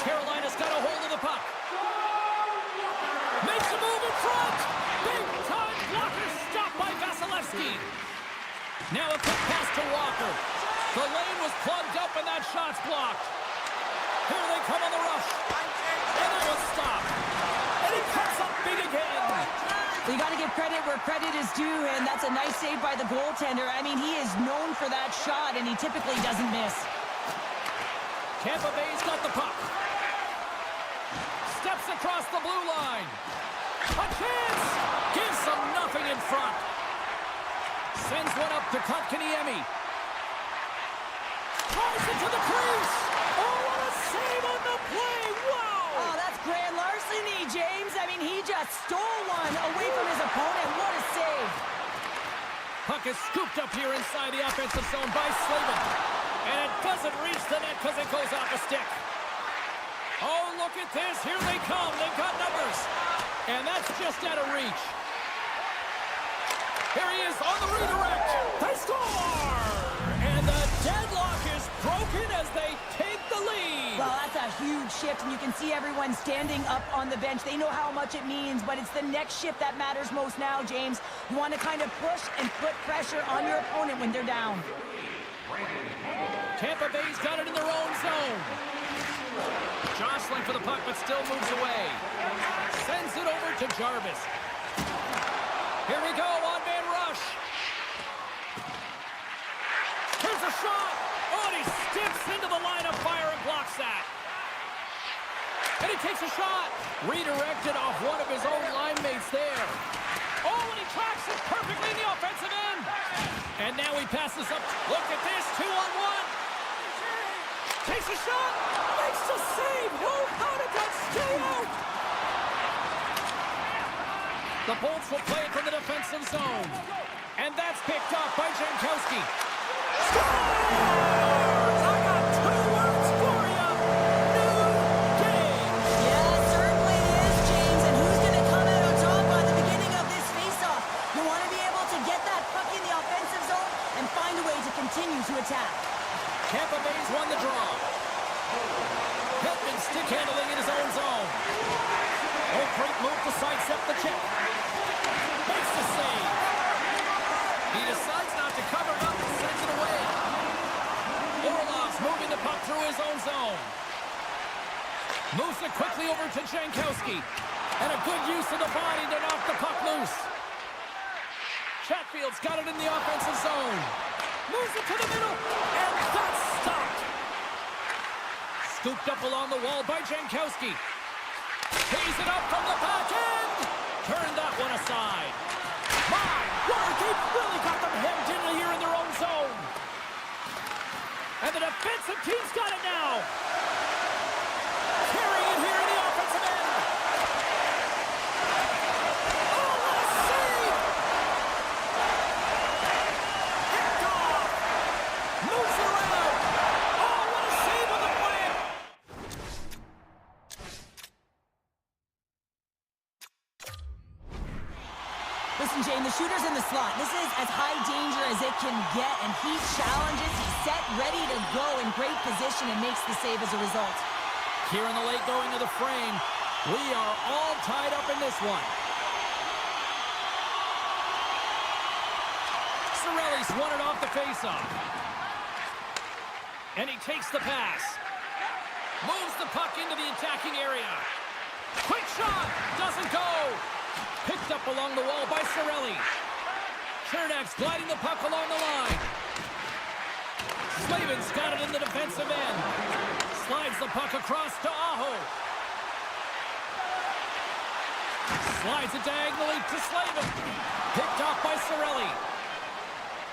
Carolina's got a hold of the puck. Makes a move in front. Big time blocker stopped by Vasilevsky. Now a quick pass to Walker. The lane was plugged up and that shot's blocked. Here they come on the rush. And that one's stopped. And he cuts up big again. You got to give credit where credit is due, and that's a nice save by the goaltender. I mean, he is known for that shot, and he typically doesn't miss. Tampa Bay's got the puck. Steps across the blue line. A chance! Gives them nothing in front. Sends one up to Kotkaniemi. Tries it to the crease. Oh, what a save on the play! Wow! Oh, that's grand larceny, James. I mean, he just stole one away from his opponent. What a save. Puck is scooped up here inside the offensive zone by Slavin. And it doesn't reach the net because it goes off a stick. Oh, look at this. Here they come. They've got numbers. And that's just out of reach. Here he is on the redirect. They score! And the deadlock is broken as they take the lead. Well, that's a huge shift, and you can see everyone standing up on the bench. They know how much it means, but it's the next shift that matters most now, James. You want to kind of push and put pressure on your opponent when they're down. Tampa Bay's got it in their own zone. Jostling for the puck, but still moves away. Sends it over to Jarvis. Here we go, one-man rush. Here's a shot. Oh, and he steps into the line of fire and blocks that. And he takes a shot. Redirected off one of his own line mates there. Oh, and he tracks it perfectly in the offensive end. And now he passes up. Look at this, 2-on-1. Takes a shot. Makes the save. Oh, how did that stay out? The Bolts will play it from the defensive zone. And that's picked up by Jankowski. Scores! I got 2 words for you. New game. Yeah, certainly it is, James. And who's going to come out on top on the beginning of this faceoff? You want to be able to get that puck in the offensive zone and find a way to continue to attack. Tampa Bay's won the draw. Hedman stick handling in his own zone. Oh, great move to sidestep the check. Makes the save. He decides not to cover it up and sends it away. Orlov's moving the puck through his own zone. Moves it quickly over to Jankowski. And a good use of the body to knock the puck loose. Chatfield's got it in the offensive zone. Moves it to the middle. And that's stopped. Scooped up along the wall by Jankowski. Tees it up from the back end. Turned that one aside. My word, they've really got them hemmed in here in their own zone. And the defensive team's got it now. Carrying it here in the offensive end. Oh, what a save! Shane, the shooter's in the slot. This is as high danger as it can get, and he challenges. He's set, ready to go, in great position, and makes the save as a result. Here in the late going of the frame, we are all tied up in this one. Cirelli's won it off the faceoff. And he takes the pass. Moves the puck into the attacking area. Quick shot! Doesn't go! Picked up along the wall by Cirelli. Chernak's gliding the puck along the line. Slavin's got it in the defensive end. Slides the puck across to Aho. Slides it diagonally to Slavin. Picked off by Cirelli.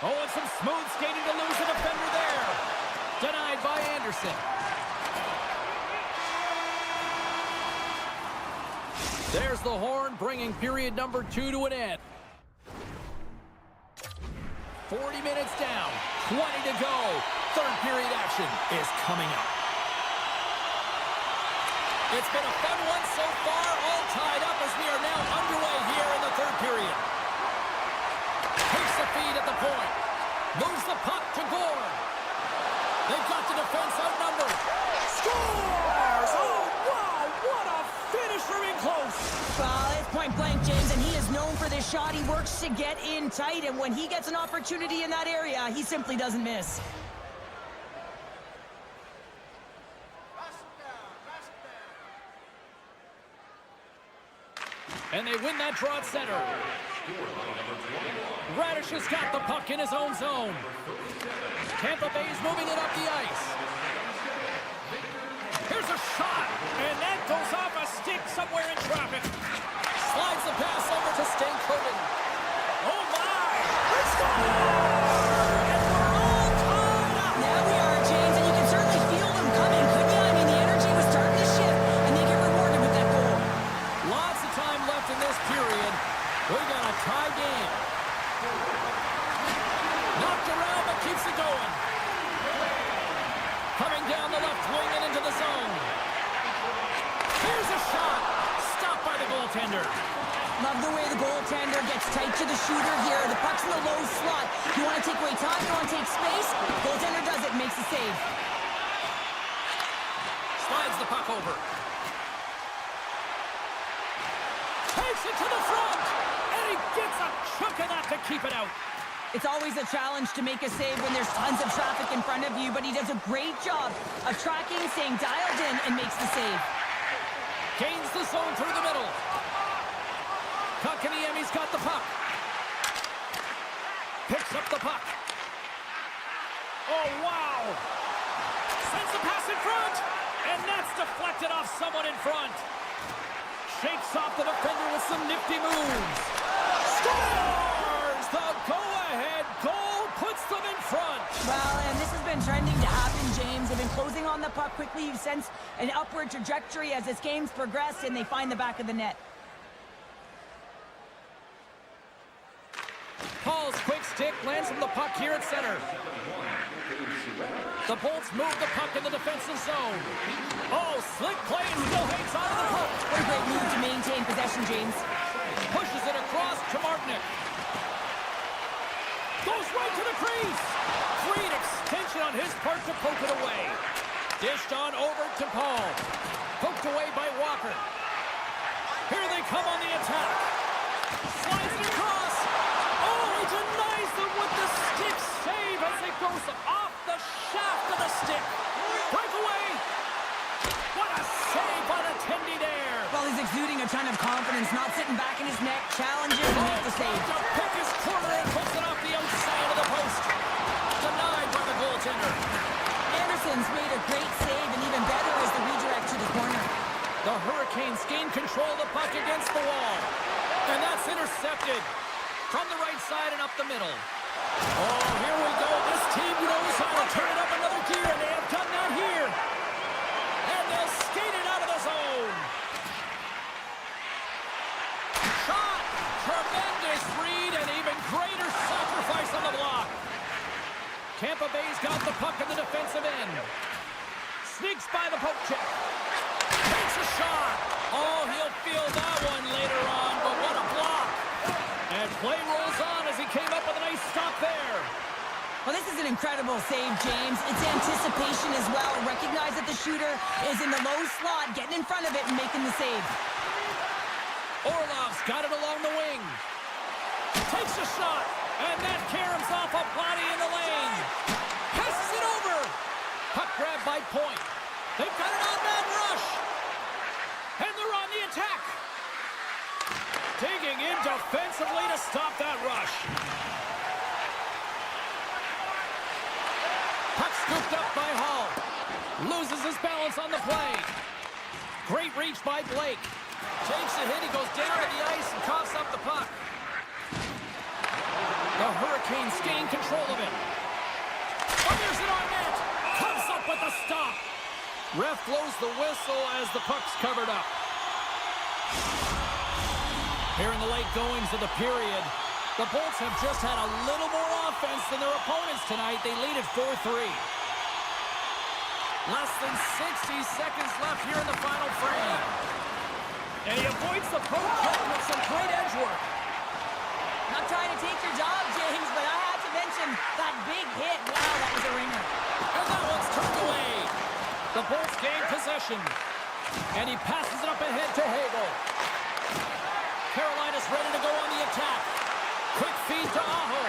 Oh, and some smooth skating to lose a defender there. Denied by Anderson. There's the horn, bringing period number 2 to an end. 40 minutes down, 20 to go. Third period action is coming up. It's been a fun one so far, all tied up as we are now underway here in the third period. Takes the feed at the point. Moves the puck to Gore. They've got the defense outnumbered. Scores! Oh, wow! What a finisher in close! Well, it's point blank, James, and he is known for this shot. He works to get in tight, and when he gets an opportunity in that area, he simply doesn't miss. And they win that draw at center. Radish has got the puck in his own zone. Tampa Bay's moving it up the ice. Here's a shot, and that goes off a stick somewhere in traffic. Slides the pass over to Stankoven. Oh my! Let's go! And we're all tied up. Now we are, James, and you can certainly feel them coming, couldn't you? I mean, the energy was starting to shift, and they get rewarded with that goal. Lots of time left in this period. We got a tie game. Knocked around, but keeps it going. Coming down the left wing and into the zone. Here's a shot. Stopped by the goaltender. Love the way the goaltender gets tight to the shooter here. The puck's in the low slot. You want to take away time, you want to take space. Goaltender does it, makes the save. Slides the puck over. Takes it to the front. And he gets a chunk of that to keep it out. It's always a challenge to make a save when there's tons of traffic in front of you, but he does a great job of tracking, staying dialed in, and makes the save. Gains the zone through the middle. Kotkaniemi's got the puck. Picks up the puck. Oh, wow. Sends the pass in front. And that's deflected off someone in front. Shakes off the defender with some nifty moves. Scores! The go-ahead goal puts them in front. Well, and this has been trending to happen, James. They've been closing on the puck quickly. You sense an upward trajectory as this game's progressed, and they find the back of the net. Paul's quick stick lands from the puck here at center. The Bolts move the puck in the defensive zone. Oh, slick play and still hangs on to the puck. What a great move to maintain possession, James. Pushes it across to Martinick. Goes right to the crease. Great extension on his part to poke it away. Dished on over to Paul. Poked away by Walker. Here they come on the attack. Slides it across. Oh, he denies them with the stick save as it goes off the shaft of the stick. Breakaway. What a save by the Tendy there. Well, he's exuding a ton of confidence, not sitting back in his neck, challenges and makes the save. To pick his corner and puts it off the outside of the post. Denied by the goaltender. Anderson's made a great save, and even better is the redirect to the corner. The Hurricanes gain control of the puck against the wall. And that's intercepted from the right side and up the middle. Oh, here we go. This team knows how to turn it up another gear, and they have done that here. And they'll skate it out of the zone. Shot. Tremendous read and even greater sacrifice on the block. Tampa Bay's got the puck in the defensive end. Sneaks by the poke check. Takes a shot. Oh, he'll feel that one later on, but what a block. And play roll Well, this is an incredible save, James. It's anticipation as well. Recognize that the shooter is in the low slot, getting in front of it and making the save. Orlov's got it along the wing. Takes a shot, and that caroms off a body in the lane. Passes it over. Puck grab by Point. They've got an on-man rush. And they're on the attack. Digging in defensively to stop that rush. Puck scooped up by Hall. Loses his balance on the play. Great reach by Blake. Takes a hit. He goes down to the ice and coughs up the puck. The Hurricanes gain control of it. Fires it on net. Comes up with a stop. Ref blows the whistle as the puck's covered up. Here in the late goings of the period, the Bolts have just had a little more offense than their opponents tonight. They lead at 4-3. Less than 60 seconds left here in the final frame. And he avoids the poke check with some great edge work. Not trying to take your job, James, but I had to mention that big hit. Wow, that was a ringer. And that one's turned away. The Bolts gain possession. And he passes it up ahead to Hagel. Carolina's ready to go on the attack. Quick feed to Aho.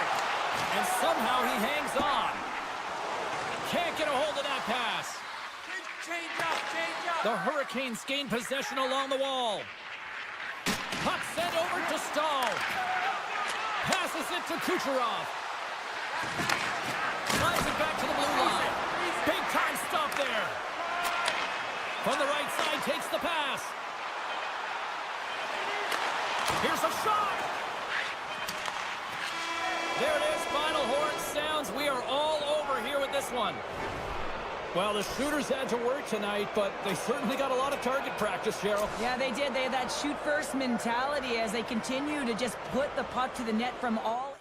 And somehow he hangs on. Can't get a hold of that pass. Change up. The Hurricanes gain possession along the wall. Puck sent over to Stahl. Passes it to Kucherov. Slides it back to the blue line. Big time stop there. From the right side, takes the pass. Here's a shot. There it is. Final horn sounds. We are all over here with this one. Well, the shooters had to work tonight, but they certainly got a lot of target practice, Cheryl. Yeah, they did. They had that shoot-first mentality as they continue to just put the puck to the net from all...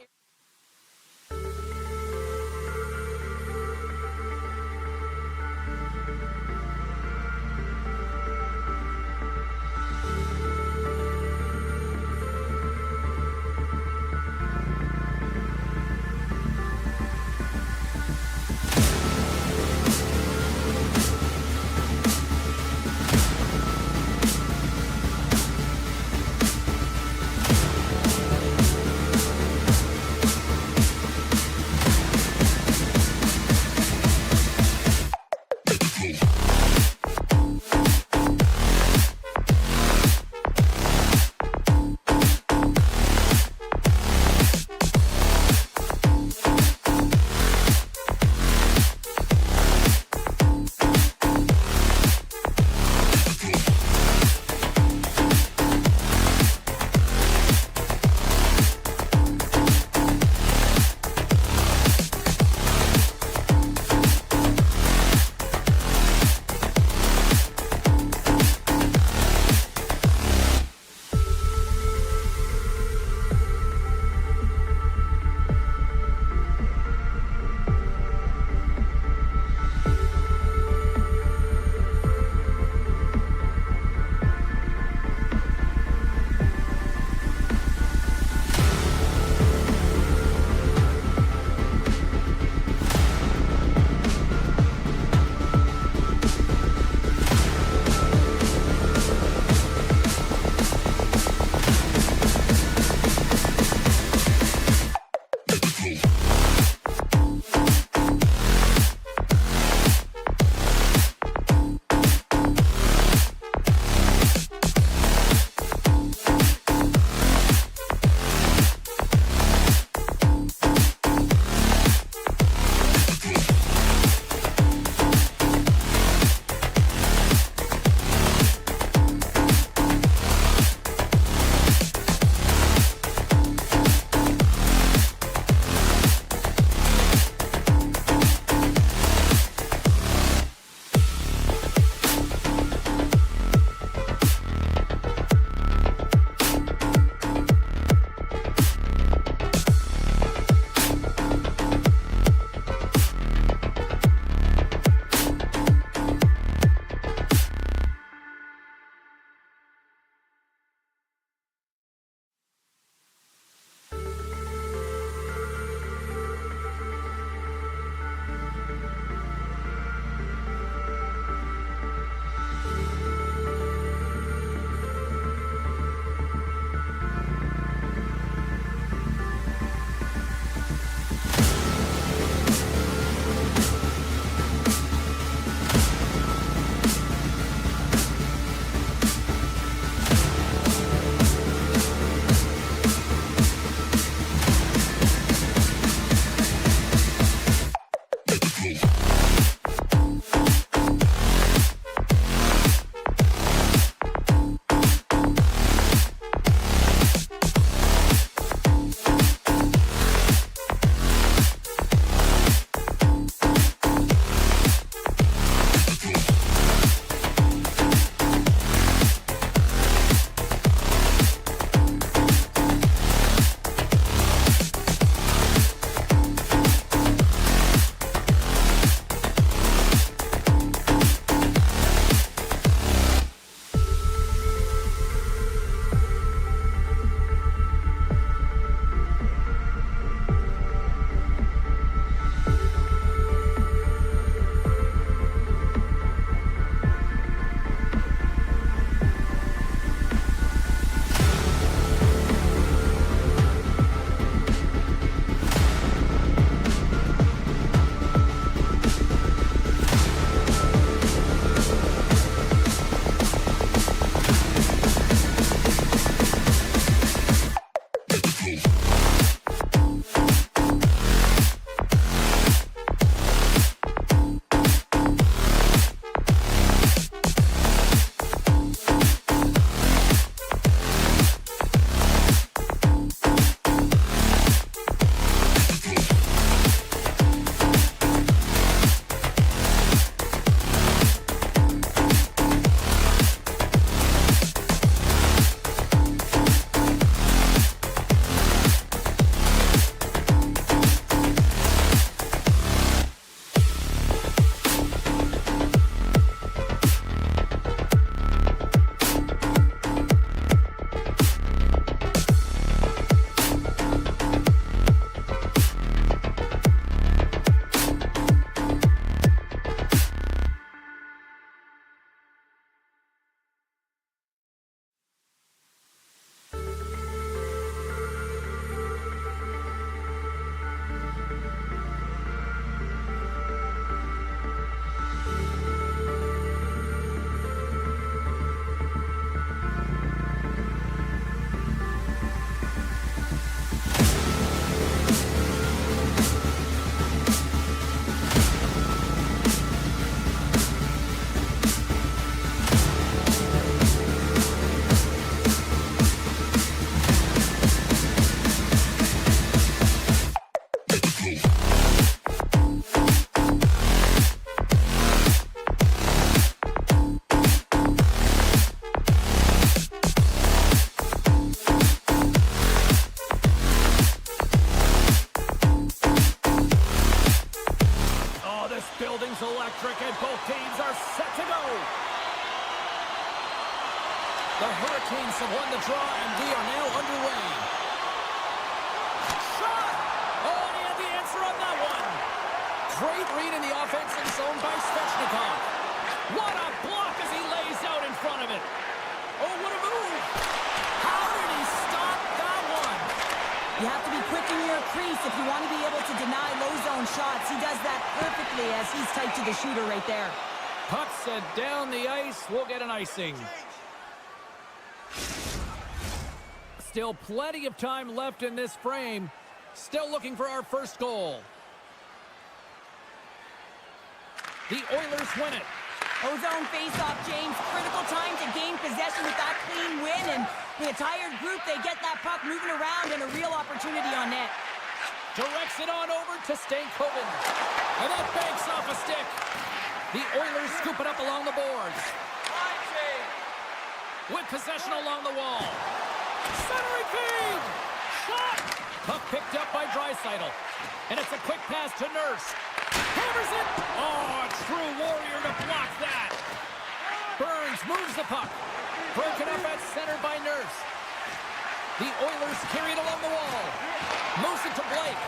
Fans are set to go. The Hurricanes have won the draw, and we are now underway. Shot! Oh, and he had the answer on that one. Great read in the offensive zone by Svechnikov. What a block as he lays out in front of it. Oh, what a move. How did he stop that one? You have to be quick in your crease if you want to be able to deny low zone shots. He does that perfectly as he's tight to the shooter right there. Puck set down the ice. We'll get an icing. Still plenty of time left in this frame. Still looking for our first goal. The Oilers win it. O-zone face-off, James. Critical time to gain possession with that clean win. And with a tired group, they get that puck moving around and a real opportunity on net. Directs it on over to Stankoven. And that banks off a stick. The Oilers scoop it up along the boards. With possession along the wall. Centering feed! Shot! Puck picked up by Draisaitl. And it's a quick pass to Nurse. Hammers it! Oh, a true warrior to block that. Burns moves the puck. Broken up at center by Nurse. The Oilers carry it along the wall. Moves it to Blake.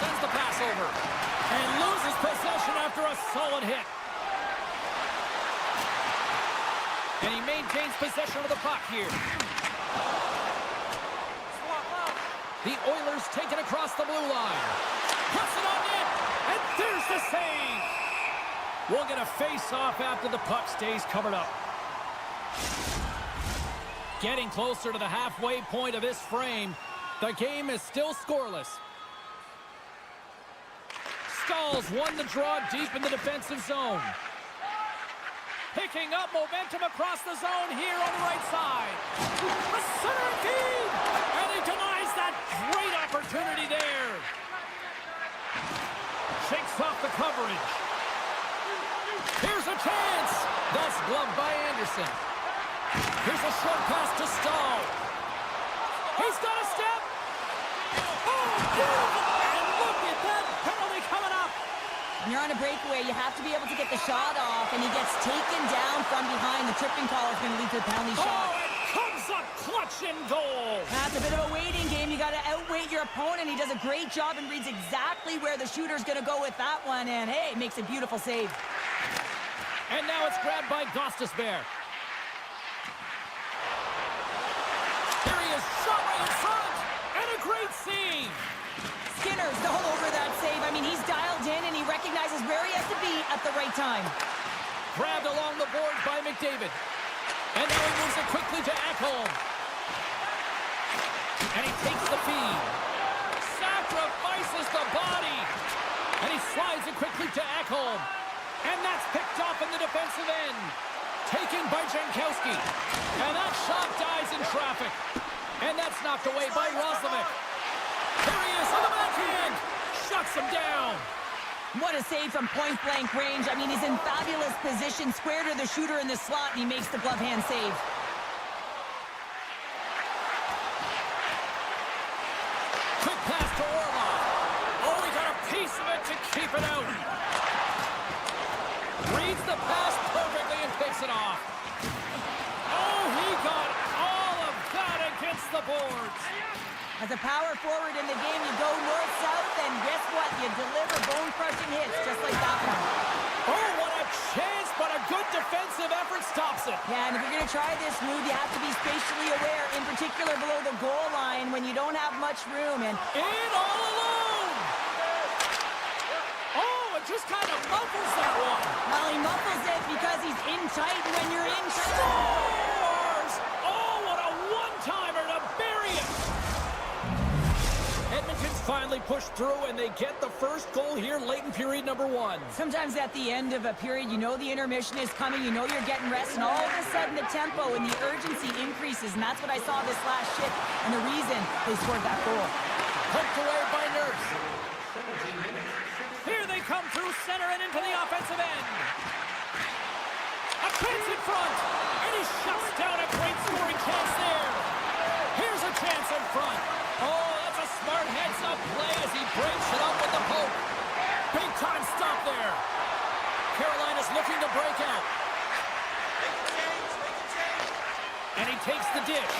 Sends the pass over. And loses possession after a solid hit. And he maintains possession of the puck here. The Oilers take it across the blue line. Puts it on net. And there's the save. We'll get a face-off after the puck stays covered up. Getting closer to the halfway point of this frame. The game is still scoreless. Stalls won the draw deep in the defensive zone. Picking up momentum across the zone here on the right side. A center feed! And he denies that great opportunity there. Shakes off the coverage. Here's a chance. That's gloved by Anderson. Here's a short pass to Stahl. He's got a step. Oh, beautiful! And look at that penalty coming up. When you're on a breakaway, you have to be able to get the shot off, and he gets taken down from behind. The tripping call is going to lead to a penalty shot. Oh, it comes up clutch in goal. That's a bit of a waiting game. You got to outweight your opponent. He does a great job and reads exactly where the shooter's going to go with that one, and hey, makes a beautiful save. And now it's grabbed by Gostisbehere. Here he is, shot right in front, and a great save. Skinner's all over that save. I mean, he's dialed in, and he recognizes where he has to be at the right time. Grabbed along the board by McDavid. And now he moves it quickly to Ekholm. And he takes the feed. Sacrifices the body. And he slides it quickly to Ekholm. And that's picked off in the defensive end. Taken by Jankowski. And that shot dies in traffic. And that's knocked away by Roslovic. There he is on the backhand. Shuts him down. What a save from point-blank range. I mean, he's in fabulous position, square to the shooter in the slot, and he makes the glove hand save. Quick pass to Orlov. Oh, he got a piece of it to keep it out. Reads the pass perfectly and picks it off. Oh, he got all of that against the boards. As a power forward in the game, you go north-south, and guess what? You deliver bone-crushing hits just like that one. Oh, what a chance, but a good defensive effort stops it. Yeah, and if you're going to try this move, you have to be spatially aware, in particular below the goal line when you don't have much room. And in all alone. Oh, it just kind of muffles that one. well, he muffles it because he's in tight when you're in tight. Scores! Oh, what a one-timer to bury it. Edmonton's finally pushed through, and they get the first goal here late in period number 1. Sometimes at the end of a period, you know the intermission is coming, you know you're getting rest, and all of a sudden the tempo and the urgency increases, and that's what I saw this last shift, and the reason they scored that goal. Poked away by Nurse. Here they come through center and into the offensive end. A chance in front, and he shuts down a great scoring chance there. Here's a chance in front. Oh, that's a smart heads-up play as he breaks it up with the poke. Big time stop there. Carolina's looking to break out. And he takes the dish.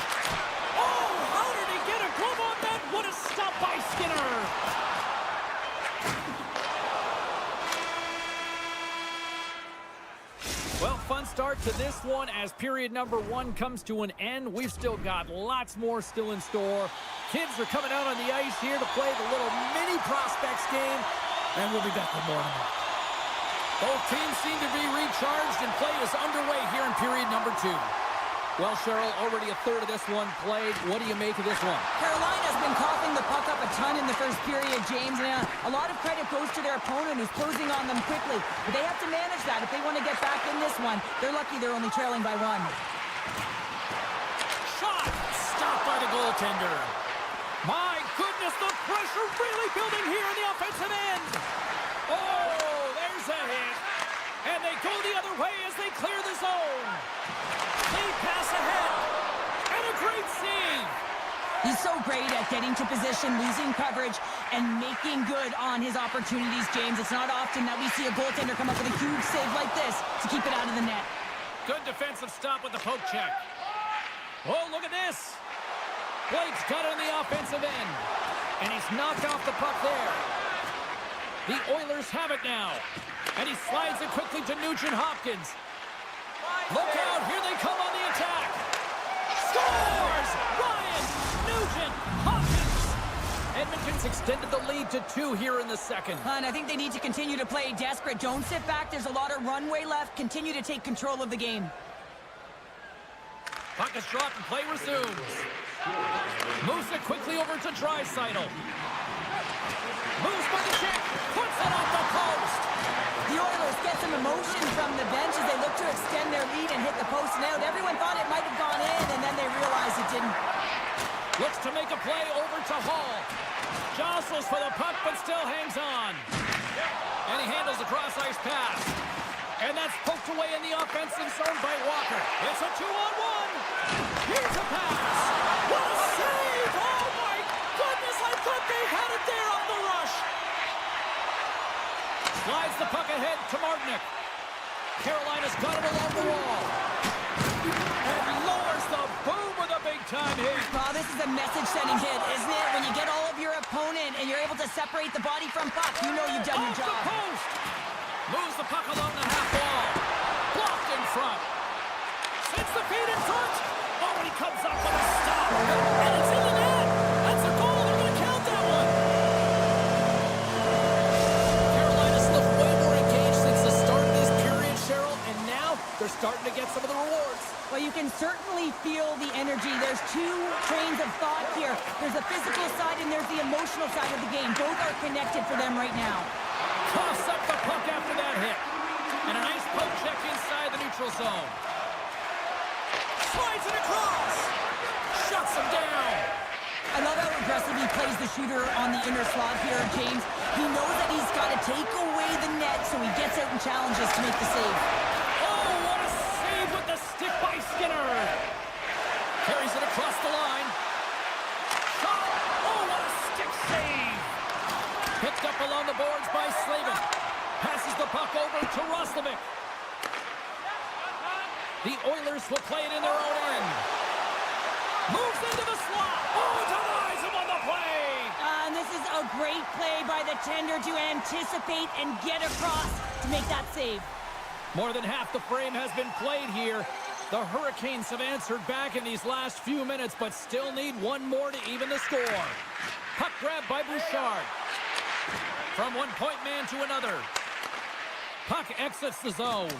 Oh, how did he get a glove on that? What a stop by Skinner. Well, fun start to this one as period number 1 comes to an end. We've still got lots more still in store. Kids are coming out on the ice here to play the little mini prospects game, and we'll be back with more in a minute. Both teams seem to be recharged, and play is underway here in period number 2. Well, Cheryl, already a third of this one played. What do you make of this one? Carolina's been coughing the puck up a ton in the first period, James. And a lot of credit goes to their opponent who's closing on them quickly. But they have to manage that if they want to get back in this one. They're lucky they're only trailing by 1. Shot! Stopped by the goaltender. My goodness, the pressure really building here in the offensive end. Oh, there's a hit. And they go the other way as they clear the zone. They pass ahead. And a great save. He's so great at getting to position, losing coverage, and making good on his opportunities, James. It's not often that we see a goaltender come up with a huge save like this to keep it out of the net. Good defensive stop with the poke check. Oh, look at this. Blake's got it on the offensive end. And he's knocked off the puck there. The Oilers have it now. And he slides it quickly to Nugent Hopkins. Look out, here they come on the attack. Scores! Ryan Nugent Hopkins. Edmonton's extended the lead to 2 here in the second. And I think they need to continue to play desperate. Don't sit back. There's a lot of runway left. Continue to take control of the game. Puck is dropped and play resumes. Moves it quickly over to Draisaitl. Moves by the check. Puts it off the post. The Oilers get some emotion from the bench as they look to extend their lead and hit the post and out. Everyone thought it might have gone in, and then they realized it didn't. Looks to make a play over to Hall. Jostles for the puck, but still hangs on. And he handles a cross-ice pass. And that's poked away in the offensive zone by Walker. It's a 2-on-1. Here's a pass. What a save! Oh, my goodness, I thought they had it there on the rush. Slides the puck ahead to Martinick. Carolina's got it along the wall. And lowers the boom with a big-time hit. Well, this is a message-sending hit, isn't it? When you get all of your opponent and you're able to separate the body from puck, you know you've done your job. Off the post. Moves the puck along the half wall. Blocked in front. Sends the feet in front. Oh, and he comes up with a stop. And it's in the net. That's a goal. They're going to count that one. Carolina's looked way more engaged since the start of this period, Cheryl. And now they're starting to get some of the rewards. Well, you can certainly feel the energy. There's 2 trains of thought here. There's the physical side and there's the emotional side of the game. Both are connected for them right now. Coughs up the puck after that hit. And a nice poke check inside the neutral zone. Slides it across. Shuts him down. I love how aggressive he plays the shooter on the inner slot here, James. He knows that he's got to take away the net, so he gets out and challenges to make the save. Oh, what a save with the stick by Skinner. Carries it across the line. Shot. Oh, what a stick save. Picked up along the boards by Slavin. Passes the puck over to Roslovic. The Oilers will play it in their own end. Moves into the slot. Oh, denies him on the play. And this is a great play by the tender to anticipate and get across to make that save. More than half the frame has been played here. The Hurricanes have answered back in these last few minutes, but still need one more to even the score. Puck grab by Bouchard. From one-point man to another. Puck exits the zone.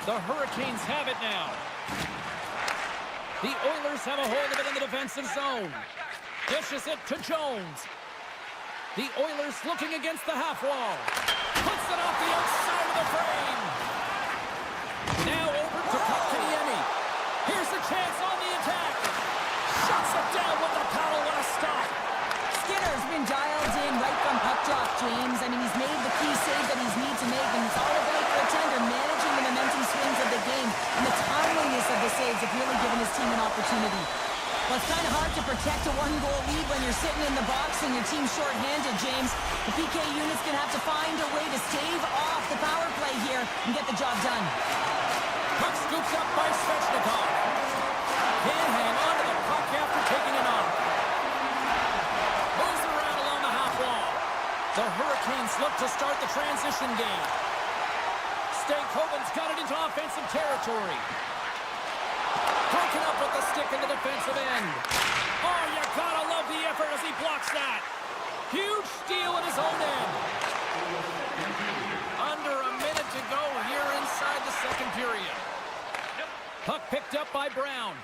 The Hurricanes have it now. The Oilers have a hold of it in the defensive zone. Dishes it to Jones. The Oilers looking against the half wall. Puts it off the outside of the frame. Now over to Kotkaniemi. Here's the chance on the attack. Shuts it down with the paddle. What a stop. Skinner's been dialed in right from puck drop, James. I mean, he's made the key save that he's need to make, and it's all about the tender managing the momentum swings of the game, and the timeliness of the saves have really given his team an opportunity. Well, it's kind of hard to protect a one-goal lead when you're sitting in the box and your team's short-handed, James. The PK unit's going to have to find a way to stave off the power play here and get the job done. Puck scoops up by Svechnikov. Can't hang on to the puck after taking it off. Moves it around along the half wall. The Hurricanes look to start the transition game. Stankoven's got it into offensive territory. Broken up with the stick in the defensive end. Oh, you gotta love the effort as he blocks that. Huge steal at his own end. Under a minute to go here inside the second period. Puck picked up by Brown.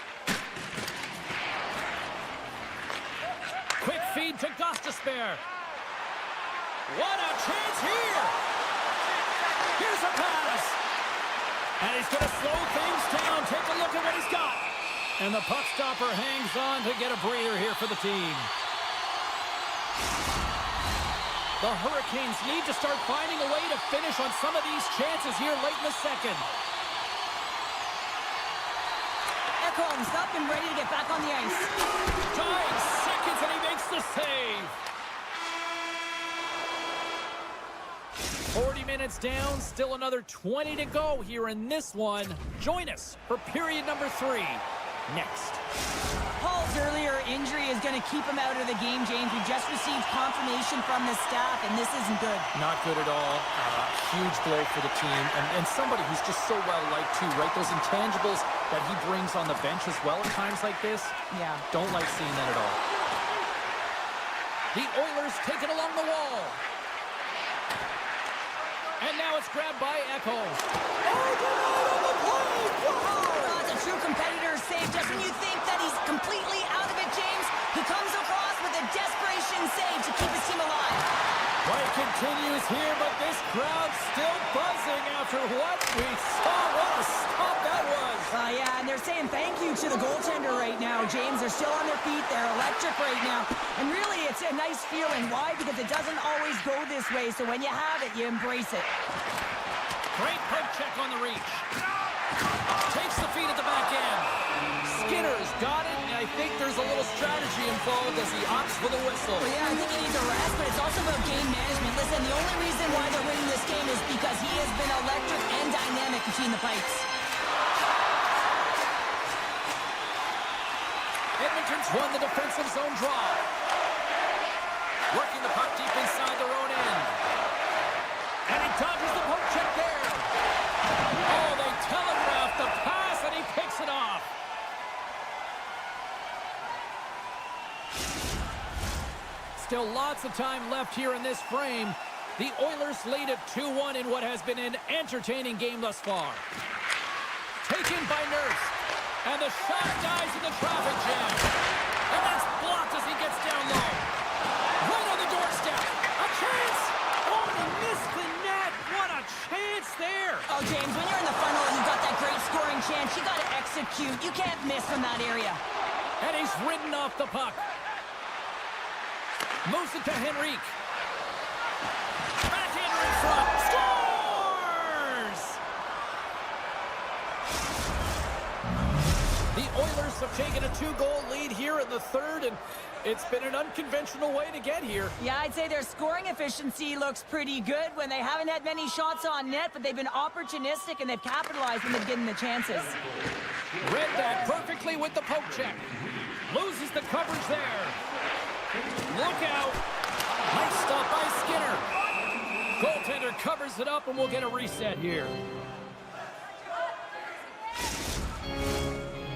Quick feed to Gostisbehere. What a chance here! Here's a pass! And he's going to slow things down. Take a look at what he's got. And the puck stopper hangs on to get a breather here for the team. The Hurricanes need to start finding a way to finish on some of these chances here late in the second. Ekholm's up and ready to get back on the ice. 9 seconds and he makes the save. 40 minutes down, still another 20 to go here in this one. Join us for period number 3 next. Paul's earlier injury is going to keep him out of the game, James. We just received confirmation from the staff, and this isn't good. Not good at all. Huge blow for the team, and somebody who's just so well-liked too, right? Those intangibles that he brings on the bench as well at times like this. Yeah. Don't like seeing that at all. The Oilers take it along the wall. And now it's grabbed by Ekholm. Oh, it's a true competitor's save. Just when you think that he's completely out of it, James, he comes across with a desperation save to keep his team alive. Play continues here, but this crowd's still buzzing after what we saw. What a stop that was. Yeah, and they're saying thank you to the goaltender right now, James. They're still on their feet. They're electric right now. And really, it's a nice feeling. Why? Because it doesn't always go this way. So when you have it, you embrace it. Great poke check on the reach. Takes the feed at the back end. Skinner's got it, and I think there's a little strategy involved as he opts for the whistle. Well, yeah, I think he needs a rest, but it's also about game management. Listen, the only reason why they're winning this game is because he has been electric and dynamic between the pipes. Edmonton's won the defensive zone draw. Working the puck deep inside their own end. And he dodges the poke check there. Oh, they telegraphed the pass, and he picks it off. Still lots of time left here in this frame. The Oilers lead at 2-1 in what has been an entertaining game thus far. Taken by Nurse. And the shot dies in the traffic jam. And that's blocked as he gets down low. Right on the doorstep. A chance. Oh, he missed the net. What a chance there. Oh, James, when you're in the funnel and you've got that great scoring chance, you got to execute. You can't miss from that area. And he's ridden off the puck. Moves it to Henrique. Backhander in front. Scores! The Oilers have taken a 2-goal lead here in the third, and it's been an unconventional way to get here. Yeah, I'd say their scoring efficiency looks pretty good when they haven't had many shots on net, but they've been opportunistic and they've capitalized when they've given the chances. Read that perfectly with the poke check. Loses the coverage there. Look out. Nice stop by Skinner. Goaltender covers it up, and we'll get a reset here.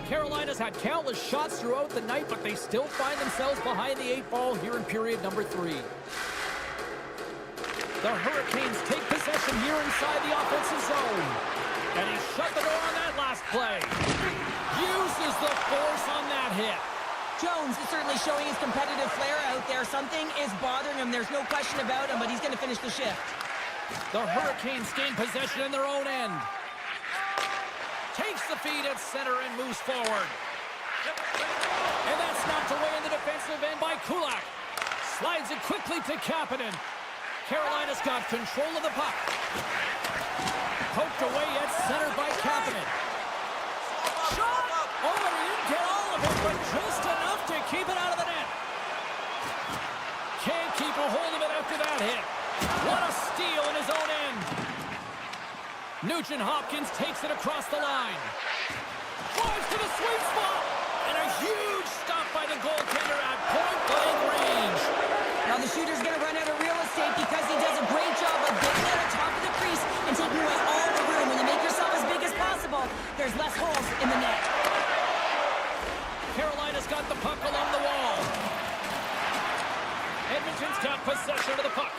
Carolina's had countless shots throughout the night, but they still find themselves behind the 8-ball here in period number 3. The Hurricanes take possession here inside the offensive zone. And he shut the door on that last play. Uses the force on that hit. Jones is certainly showing his competitive flair out there. Something is bothering him. There's no question about him, but he's going to finish the shift. The Hurricanes gain possession in their own end. Takes the feed at center and moves forward. And that's knocked away in the defensive end by Kulak. Slides it quickly to Kapanen. Carolina's got control of the puck. Poked away at center by Kapanen. Shot! Oh, he didn't get all of it, but just enough. that hit. What a steal in his own end. Nugent Hopkins takes it across the line. Drives to the sweet spot. And a huge stop by the goaltender at point-blank range. Now the shooter's going to run out of real estate because he does a great job of getting out of top of the crease and taking away all the room. When you make yourself as big as possible, there's less holes in the net. Carolina's got the puck along the wall. Edmonton's got possession of the puck.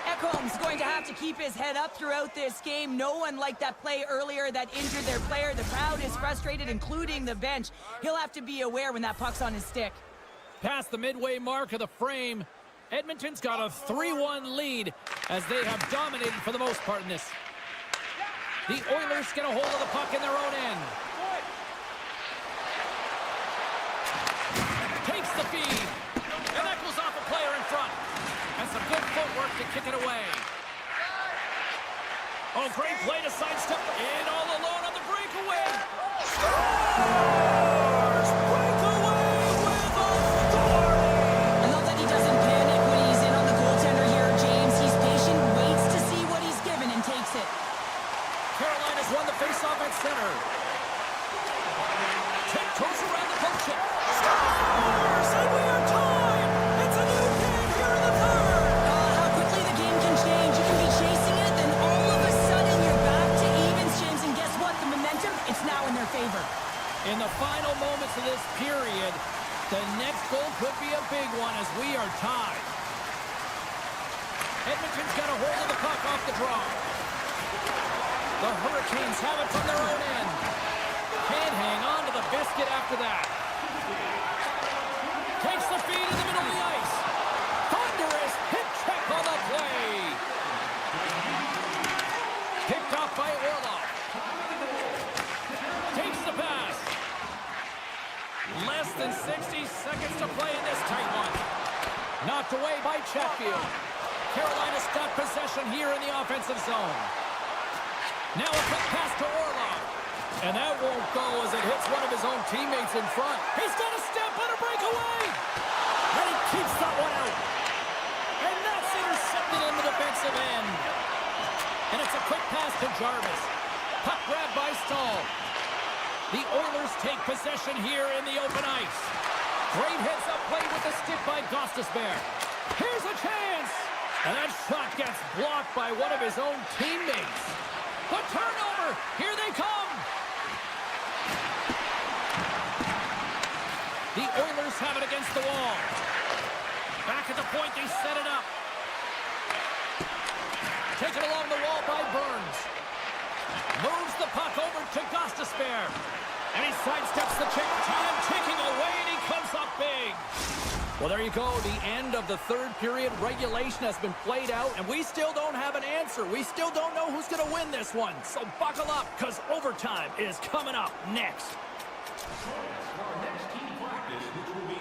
Ekholm's going to have to keep his head up throughout this game. No one liked that play earlier that injured their player. The crowd is frustrated, including the bench. He'll have to be aware when that puck's on his stick. Past the midway mark of the frame, Edmonton's got a 3-1 lead as they have dominated for the most part in this. The Oilers get a hold of the puck in their own end. Takes the feed. And that goes off a player in front. And some good footwork to kick it away. Oh, great play to sidestep. In all alone on the breakaway. Scores! Breakaway with authority! I love that he doesn't panic when he's in on the goaltender here, James. He's patient, waits to see what he's given, and takes it. Carolina's won the faceoff at center. Tiptoes around the poke check. Scores! And we are tied! It's a new game here in the third! How quickly the game can change. You can be chasing it, then all of a sudden you're back to evens, James. And guess what? The momentum, it's now in their favor. In the final moments of this period, the next goal could be a big one as we are tied. Edmonton's got a hold of the puck off the draw. The Hurricanes have it from their own end. Can't hang on to the biscuit after that. Takes the feed in the middle of the ice. Thunderous hit check on the play. Picked off by Orlov. Takes the pass. Less than 60 seconds to play in this tight one. Knocked away by Chatfield. Carolina's got possession here in the offensive zone. Now a quick pass to Orlov. And that won't go as it hits one of his own teammates in front. He's got a step on a breakaway. And he keeps that one out. And that's intercepted in the defensive end. And it's a quick pass to Jarvis. Puck grab by Stahl. The Oilers take possession here in the open ice. Great heads-up play with the stick by Gostisbehere. Here's a chance. And that shot gets blocked by one of his own teammates. The turnover. Here they come. The Oilers have it against the wall. Back at the point, they set it up. Taken along the wall by Burns. Moves the puck over to Gostisbehere. And he sidesteps the check. Time ticking away, and he comes up big. Well, there you go. The end of the third period. Regulation has been played out, and we still don't have an answer. We still don't know who's going to win this one. So buckle up, because overtime is coming up next. Our next team practice, which will be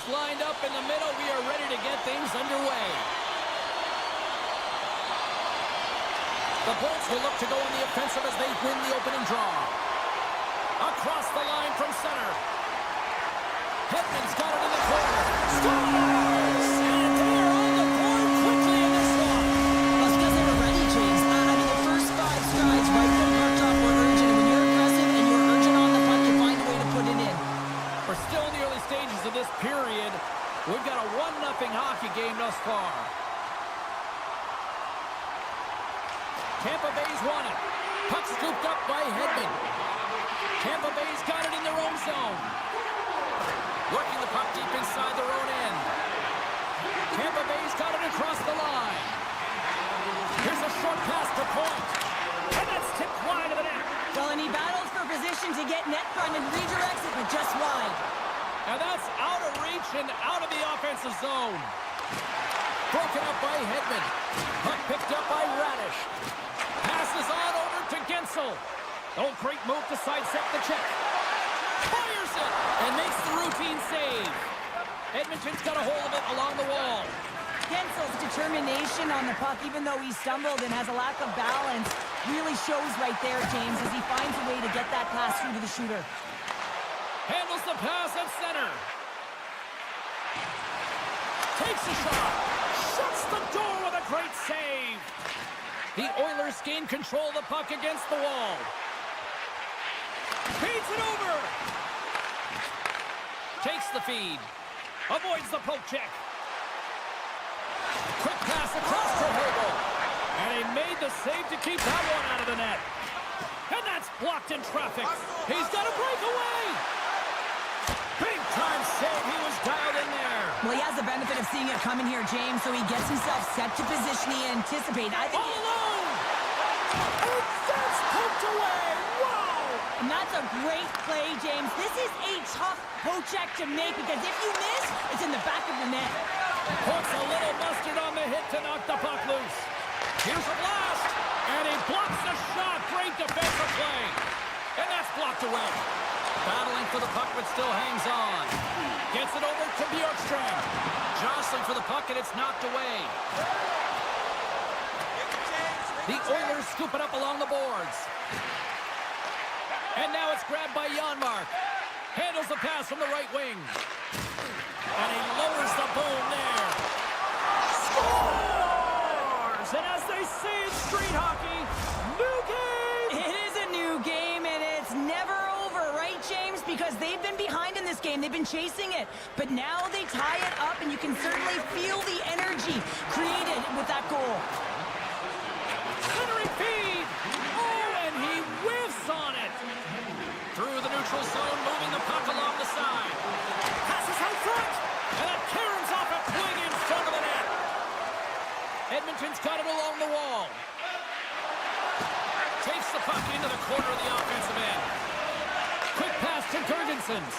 lined up in the middle. We are ready to get things underway. The Bolts will look to go on the offensive as they win the opening draw. Across the line from center. Hedman's got it in the corner. Scores! And they're on the board quickly in this one. That's because they were ready, James. I mean, the first 5 strides right from puck drop were urgent. And when you're aggressive and you're urgent on the puck, you find a way to put it in. We're still in the early stages of this period. We've got a 1-0 hockey game thus far. Tampa Bay's won it. Puck scooped up by Hedman. Tampa Bay's got it in their own zone. Working the puck deep inside their own end. Tampa Bay's got it across the line. Here's a short pass to Point. And that's tipped wide of the net. Well, and he battles for position to get net front and redirects it, but just wide. And that's out of reach and out of the offensive zone. Broken up by Hedman. Puck picked up by Radish. Passes on over to Gensel. Oh, great move to sidestep the check. Fires it and makes the routine save. Edmonton's got a hold of it along the wall. Gensel's determination on the puck, even though he stumbled and has a lack of balance, really shows right there, James, as he finds a way to get that pass through to the shooter. Handles the pass at center. Takes a shot. Shuts the door with a great save. The Oilers gain control of the puck against the wall. Feeds it over. Takes the feed. Avoids the poke check. Quick pass across to Hagel. And he made the save to keep that one out of the net. And that's blocked in traffic. He's got a breakaway. Big time save. He was dialed in there. Well, he has the benefit of seeing it coming here, James, so he gets himself set to position he anticipated. I think all alone. And that's poked away. Wow. And that's a great play, James. This is a tough poke check to make because if you miss, it's in the back of the net. Puts a little mustard on the hit to knock the puck loose. Here's a blast. And he blocks the shot. Great defensive play. And that's blocked away. Battling for the puck, but still hangs on. Gets it over to Bjorkstrand. Jostling for the puck, and it's knocked away. The Oilers scoop it up along the boards. And now it's grabbed by Janmark. Handles the pass from the right wing. And he lowers the boom there. Scores! And as they say in street hockey, new game! It is a new game, and it's never over, right, James? Because they've been behind in this game. They've been chasing it. But now they tie it up, and you can certainly feel the energy created with that goal. Centering feed! Oh, and he whiffs on it! Through the neutral zone, moving the puck along the side. Passes out front! And it caroms off a swing in front of the net. Edmonton's got it along the wall. Takes the puck into the corner of the offensive end. Quick pass to Gergensons.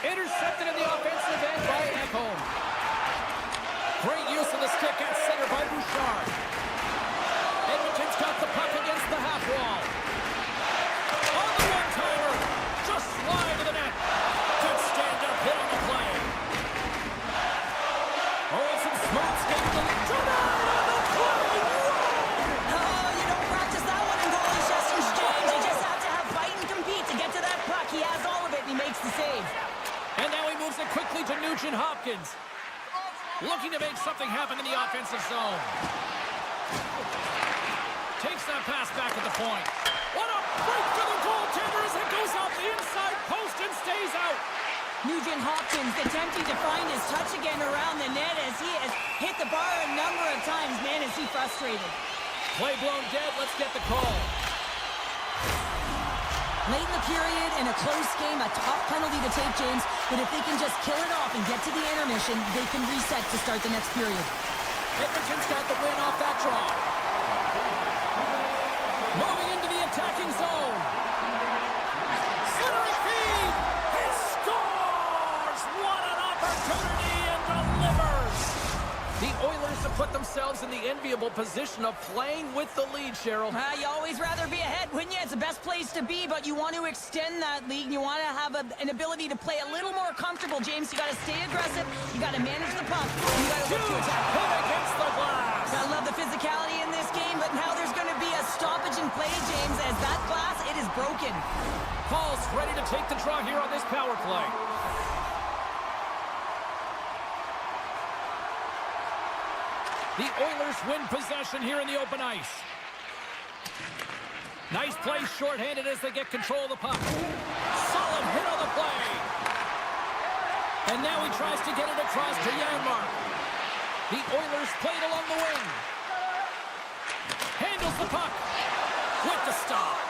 Intercepted in the offensive end by Ekholm. Great use of the stick at center by Bouchard. Edmonton's got the puck against the half wall. On the one-timer. Just wide of the net. Good stand-up hit on the play. Oh, some smooth skating to the turnout on the play. Oh, you don't practice that one in goalie sessions, James. You just have to have fight and compete to get to that puck. He has all of it, and he makes the save. And now he moves it quickly to Nugent Hopkins. Looking to make something happen in the offensive zone. Takes that pass back at the point. What a break for the goaltender as it goes off the inside post and stays out. Nugent Hopkins attempting to find his touch again around the net as he has hit the bar a number of times. Man, is he frustrated. Play blown dead. Let's get the call. Late in the period, in a close game, a tough penalty to take, James. But if they can just kill it off and get to the intermission, they can reset to start the next period. Edmonton's got the win off that draw. Moving into the attacking zone. Centering feed. He scores! What an opportunity and delivers! The Oilers have put themselves in the enviable position of playing with the lead, Cheryl. You always rather be ahead, wouldn't you? It's the best place to be, but you want to extend that lead. You want to have an ability to play a little more comfortable, James. You got to stay aggressive. You got to manage the puck. And you got to look to attack. Hit against the glass. I love the physicality in this game, but now there's going to be a stoppage in play, James, as that glass, it is broken. Paul's ready to take the draw here on this power play. The Oilers win possession here in the open ice. Nice play shorthanded as they get control of the puck. Solid hit on the play. And now he tries to get it across to Janmark. The Oilers played along the wing. Handles the puck with the stop.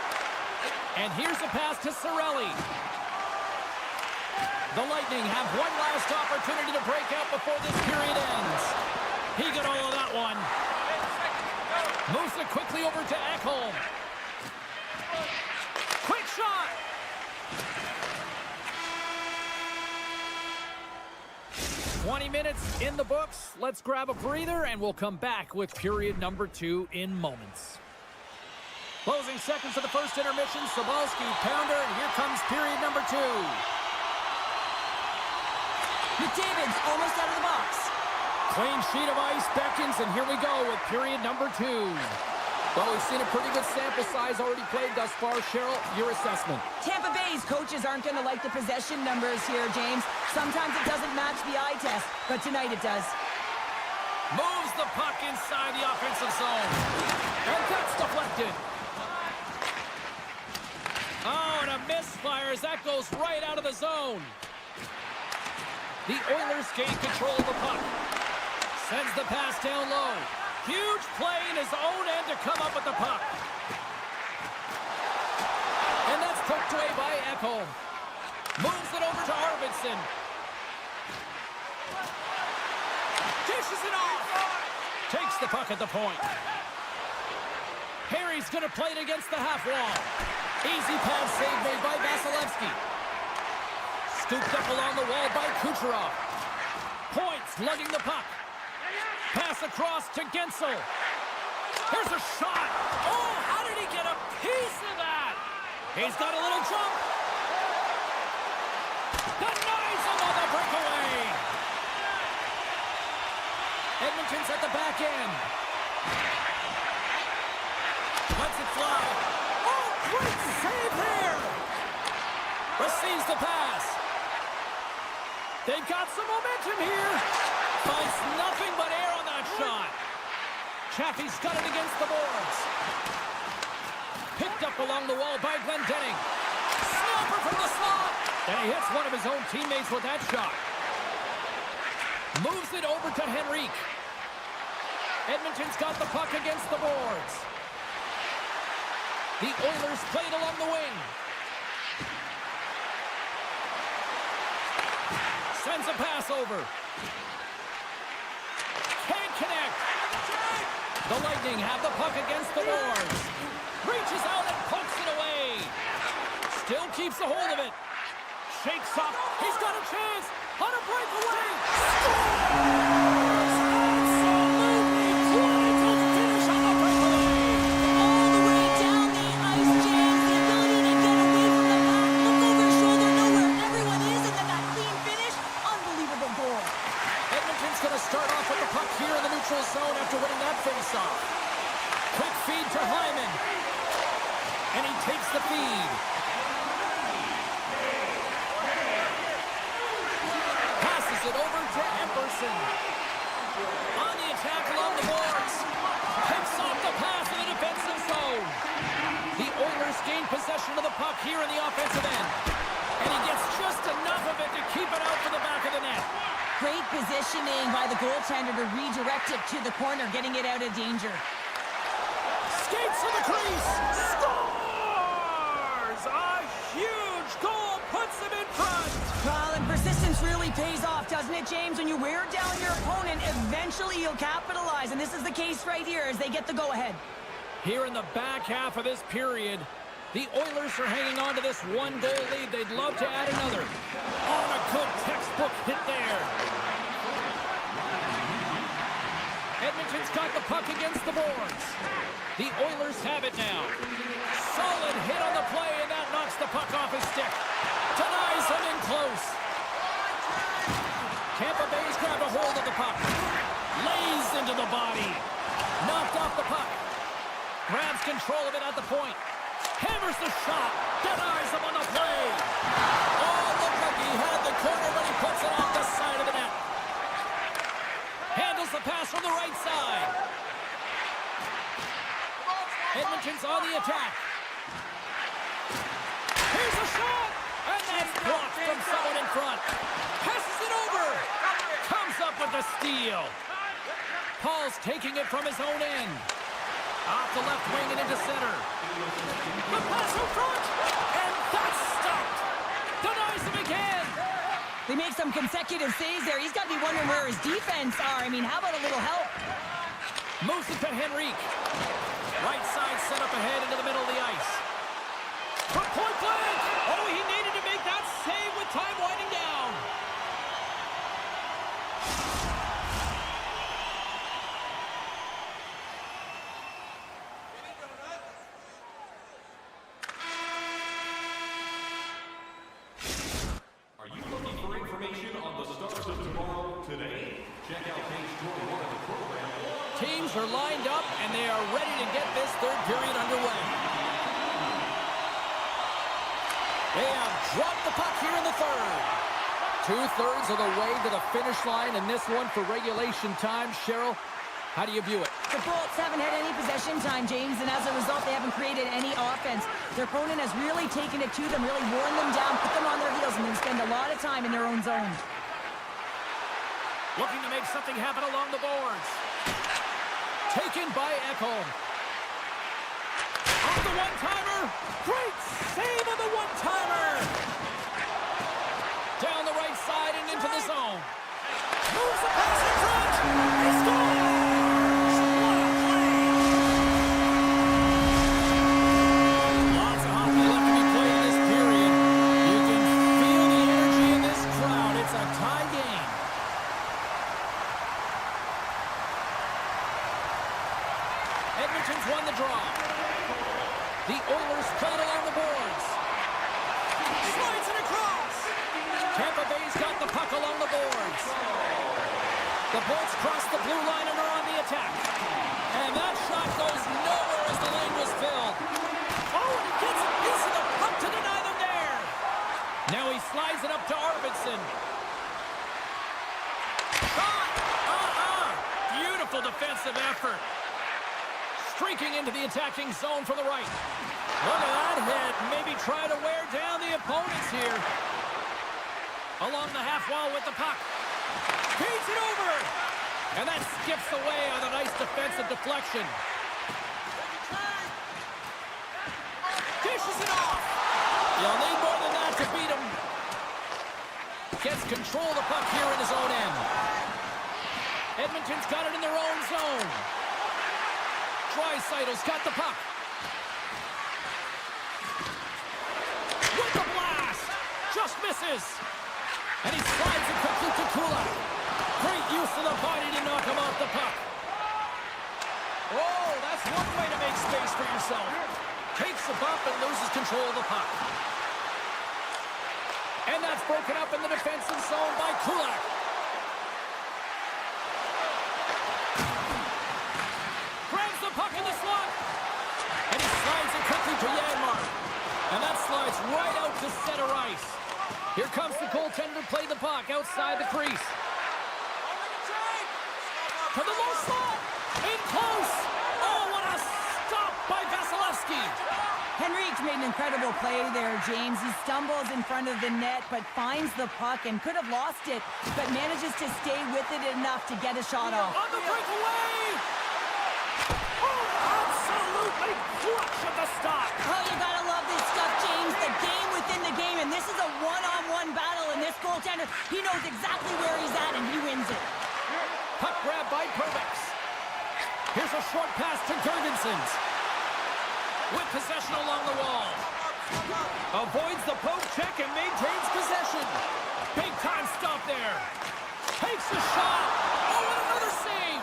And here's a pass to Cirelli. The Lightning have one last opportunity to break out before this period ends. He got all of that one. Moves it quickly over to Ekholm. Quick shot. "20 minutes in the books. Let's grab a breather, and we'll come back with period number 2 in moments. Closing seconds of the first intermission. Sobalski, pounder, and here comes period number 2. McDavid's almost out of the box. Clean sheet of ice beckons, and here we go with period number 2. Well, we've seen a pretty good sample size already played thus far. Cheryl, your assessment. Tampa Bay's coaches aren't going to like the possession numbers here, James. Sometimes it doesn't match the eye test, but tonight it does. Moves the puck inside the offensive zone. And that's deflected. Oh, and a misfire as that goes right out of the zone. The Oilers gain control of the puck. Sends the pass down low. Huge play in his own end to come up with the puck. And that's poked away by Ekholm. Moves it over to Arvidsson. Dishes it off. Takes the puck at the point. Harry's going to play it against the half wall. Easy pass save made by Vasilevsky. Scooped up along the wall by Kucherov. Points lugging the puck. Pass across to Gensel. Here's a shot. Oh, how did he get a piece of that? He's got a little jump. Denies him on the breakaway. Edmonton's at the back end. Lets it fly. Oh, great save there. Receives the pass. They've got some momentum here. Finds nothing but air on that shot. Chaffee's got it against the boards. Picked up along the wall by Glendening. Snapper from the slot. And he hits one of his own teammates with that shot. Moves it over to Henrique. Edmonton's got the puck against the boards. The Oilers played along the wing. Sends a pass over. Can't connect. The Lightning have the puck against the boards. Reaches out and pokes it away. Still keeps a hold of it. Shakes up. He's got a chance on a breakaway. Scores! Absolutely trying to finish on the breakaway. All the way down the ice, James. The ability to get away from the puck. Look over his shoulder, know where everyone is, and then that clean finish. Unbelievable goal. Edmonton's going to start off with the puck here in the neutral zone after winning that face-off. Quick feed to Hyman. And he takes the feed. Passes it over to Emerson. On the attack along the boards. Picks off the pass in the defensive zone. The Oilers gain possession of the puck here in the offensive end. And he gets just enough of it to keep it out for the back of the net. Great positioning by the goaltender to redirect it to the corner, getting it out of danger. Skates to the crease. Scores! A huge goal puts him in front. Well, and persistence really pays off, doesn't it, James? When you wear down your opponent, eventually you'll capitalize. And this is the case right here as they get the go-ahead. Here in the back half of this period, the Oilers are hanging on to this one-goal lead. They'd love to add another. On a good textbook hit there. Edmonton's got the puck against the boards. The Oilers have it now. Solid hit on the play, and that knocks the puck off his stick. Denies him in close. Tampa Bay's grabbed a hold of the puck. Lays into the body. Knocked off the puck. Grabs control of it at the point. Hammers the shot. Denies him on the play. Oh, looked like he had the corner, but he puts it off the side of the net. Handles the pass from the right side. Edmonton's on the attack. Here's a shot! And that's blocked from someone in front. Passes it over. Comes up with the steal. Paul's taking it from his own end. Off the left wing and into center. The pass in front. And that's stopped. Denies him again. They make some consecutive saves there. He's got to be wondering where his defense are. I mean, how about a little help? Moves it to Henrique. Right side set up ahead into the middle of the ice. From point blank! Oh, he needed to make that save with time winding down. Are you looking for information on the stars of tomorrow today? Check out page 21 of the program. Teams are lined up, and they are ready to get this third period underway. They have dropped the puck here in the third. 2/3 of the way to the finish line in this one for regulation time. Cheryl, how do you view it? The Bolts haven't had any possession time, James, and as a result, they haven't created any offense. Their opponent has really taken it to them, really worn them down, put them on their heels, and they spend a lot of time in their own zone. Looking to make something happen along the boards. Taken by Ekholm. On the one-timer. Great save on the one-timer. Down the right side and into the zone. Moves the pass in front. He scores! What a play! Lots of hockey left to be played in this period. You can feel the energy in this crowd. It's a tie game. Edmonton's won the draw. The Oilers play it along the boards. Slides it across. Tampa Bay's got the puck along the boards. The Bolts cross the blue line and are on the attack. And that shot goes nowhere as the lane was filled. Oh, and he gets a piece of the puck to deny them there. Now he slides it up to Arvidsson. Shot! Beautiful defensive effort. Streaking into the attacking zone from the right. Look at that hit. Maybe try to wear down the opponents here. Along the half wall with the puck. Feeds it over. And that skips away on a nice defensive deflection. Dishes it off. You'll need more than that to beat him. Gets control of the puck here in his own end. Edmonton's got it in their own zone. Draisaitl's got the puck. With the blast! Just misses. And he slides it quickly to Kulak. Great use of the body to knock him off the puck. Oh, that's one way to make space for yourself. Takes the bump and loses control of the puck. And that's broken up in the defensive zone by Kulak. Grabs the puck in the slot. And he slides it quickly to Janmark. And that slides right out to center ice. Here comes the goaltender to play the puck outside the crease. To the low slot. In close. Oh, what a stop by Vasilevsky. Henrique's made an incredible play there, James. He stumbles in front of the net, but finds the puck and could have lost it, but manages to stay with it enough to get a shot off. On the breakaway. Oh, absolutely clutch at the stop. Oh, you gotta love this stuff, James. The game within the game, and this is a one-on-one battle, and this goaltender, he knows exactly where he's at, and he wins it. Puck grab by Pervex. Here's a short pass to Gergensons. With possession along the wall. Avoids the poke check and maintains possession. Big time stop there. Takes the shot. Oh, and another save.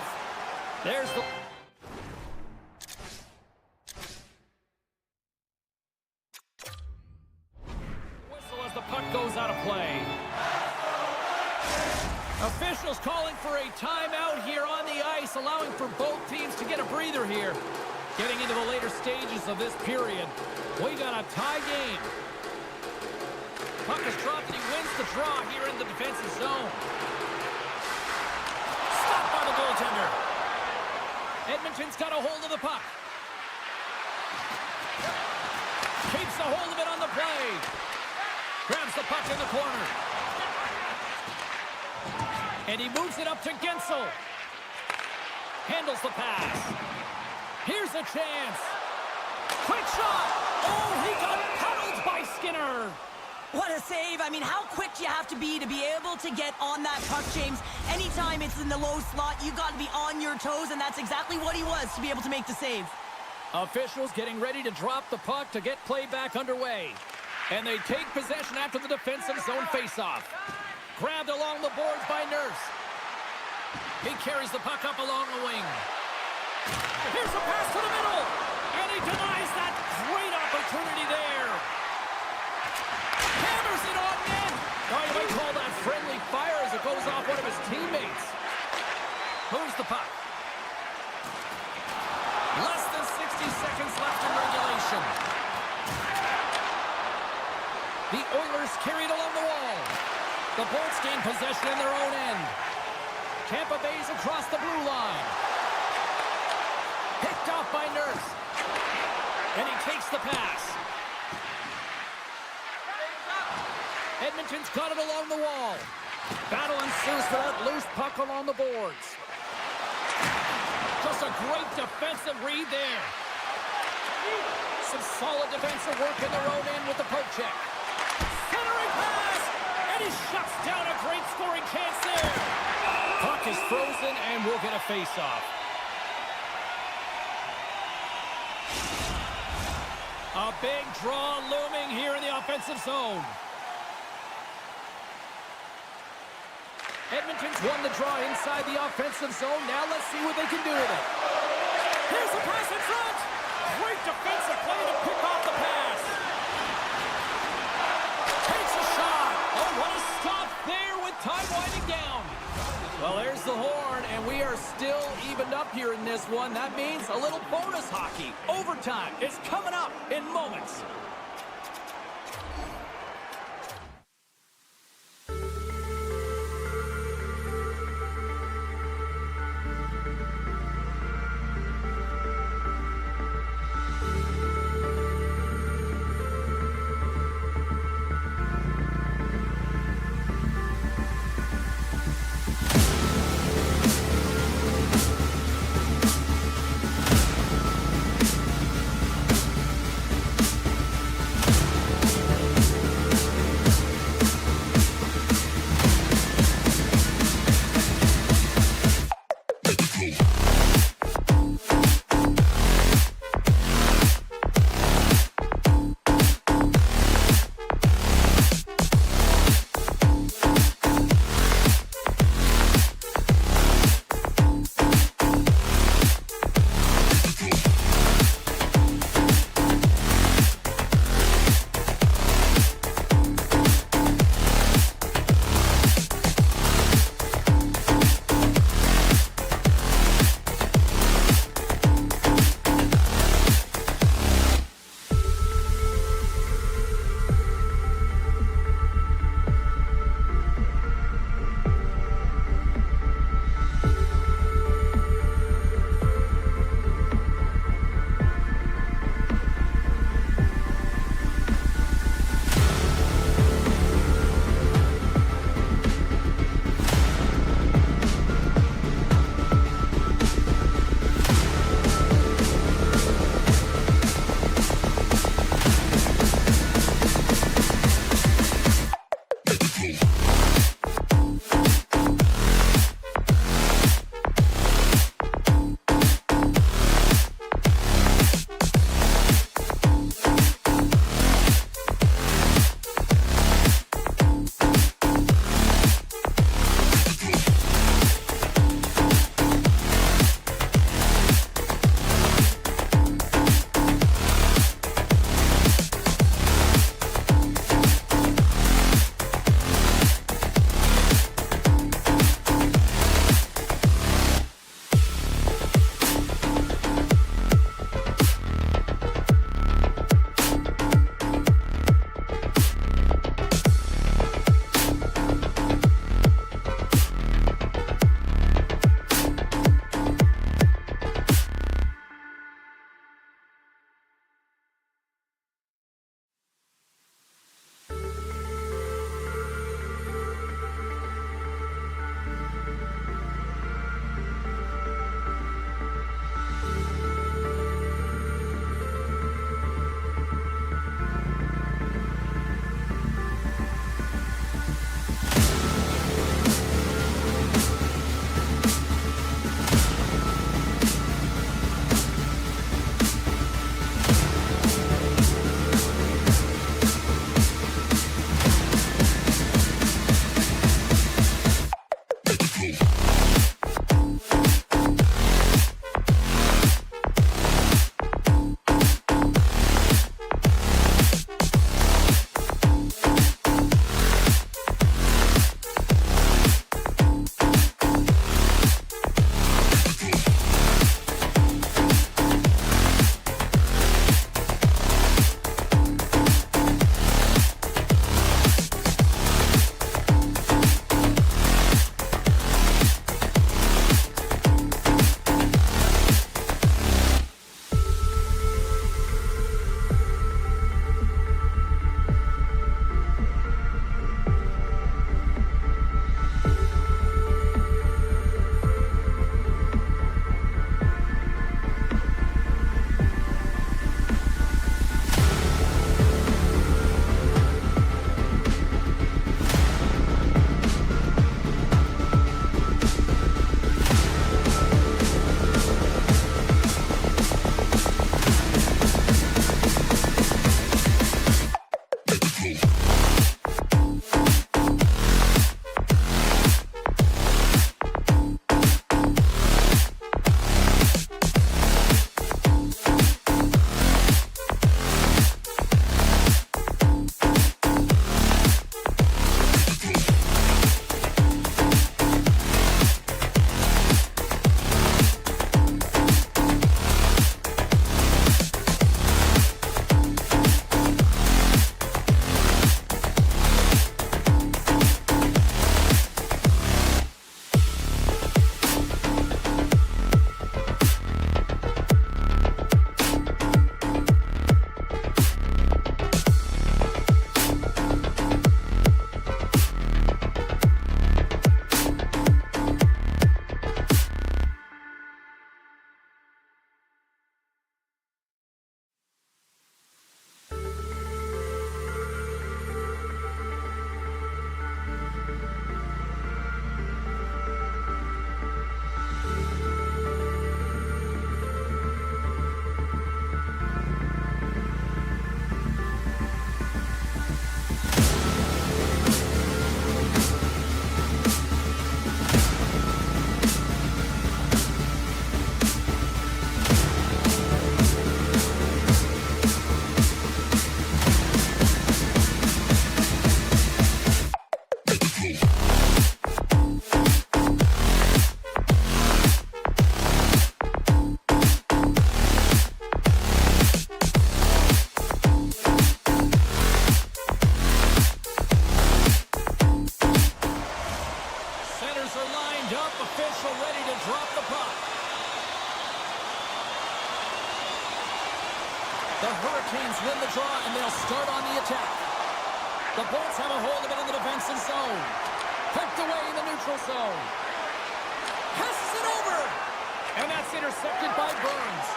There's the... whistle as the puck goes out of play. Officials calling for a timeout here on the ice, allowing for both teams to get a breather here. Getting into the later stages of this period, we got a tie game. Puck is dropped and he wins the draw here in the defensive zone. Stopped by the goaltender. Edmonton's got a hold of the puck. Keeps a hold of it on the play. Grabs the puck in the corner. And he moves it up to Gensel. Handles the pass. Here's a chance. Quick shot. Oh, he got paddled by Skinner. What a save. I mean, how quick do you have to be able to get on that puck, James? Anytime it's in the low slot, you got to be on your toes, and that's exactly what he was to be able to make the save. Officials getting ready to drop the puck to get play back underway. And they take possession after the defensive zone faceoff. Grabbed along the boards by Nurse. He carries the puck up along the wing. Here's a pass to the middle. And he denies that great opportunity there. Hammers it on in. Oh, you might call that friendly fire as it goes off one of his teammates. Moves the puck. Less than 60 seconds left in regulation. The Oilers carried along the wall. The Bolts gain possession in their own end. Tampa Bay's across the blue line. Picked off by Nurse. And he takes the pass. Edmonton's got it along the wall. Battle ensues for that loose puck along the boards. Just a great defensive read there. Some solid defensive work in their own end with the poke check. Centering pass! And he shuts down a great scoring chance there. Puck is frozen and we'll get a face-off. A big draw looming here in the offensive zone. Edmonton's won the draw inside the offensive zone. Now let's see what they can do with it. Here's the pass in front. Great defensive play to pick off the pass. Takes a shot. Oh, what a stop there with time winding down. Well, there's the horn, and we are still evened up here in this one. That means a little bonus hockey. Overtime is coming up in moments. The Hurricanes win the draw, and they'll start on the attack. The Bolts have a hold of it in the defensive zone. Poked away in the neutral zone. Passes it over. And that's intercepted by Burns.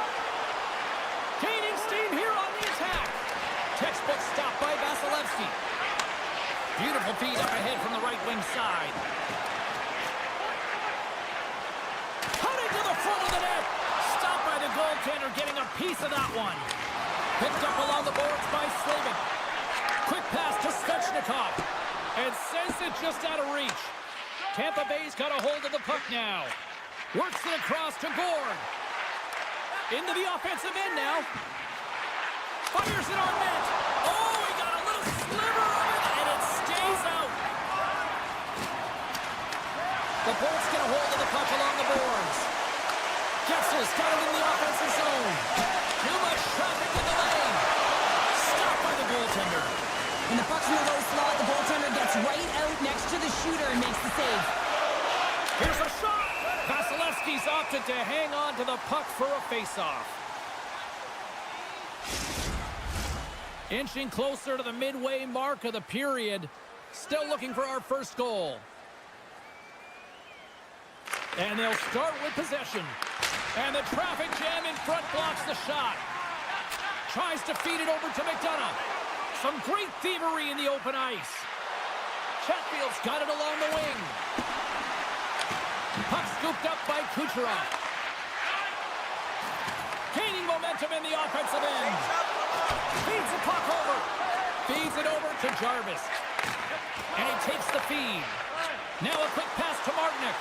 Gaining steam here on the attack. Textbook stop by Vasilevsky. Beautiful feed up ahead from the right wing side. Cutting to the front of the net. Stopped by the goaltender, getting a piece of that one. Picked up along the boards by Slavin. Quick pass to Svechnikov. And sends it just out of reach. Tampa Bay's got a hold of the puck now. Works it across to Gord. Into the offensive end now. Fires it on net. Oh, he got a little sliver of it, and it stays out. The Bolts get a hold of the puck along the boards. Kessel's got it in the offensive zone. Too much traffic in the lane. Stopped by the goaltender. When the puck's in the low slot, the goaltender gets right out next to the shooter and makes the save. Here's a shot. Vasilevsky's opted to hang on to the puck for a face-off. Inching closer to the midway mark of the period. Still looking for our first goal. And they'll start with possession. And the traffic jam in front blocks the shot. Tries to feed it over to McDonough. Some great thievery in the open ice. Chatfield's got it along the wing. Puck scooped up by Kucherov. Gaining momentum in the offensive end. Feeds the puck over. Feeds it over to Jarvis. And he takes the feed. Now a quick pass to Martinick.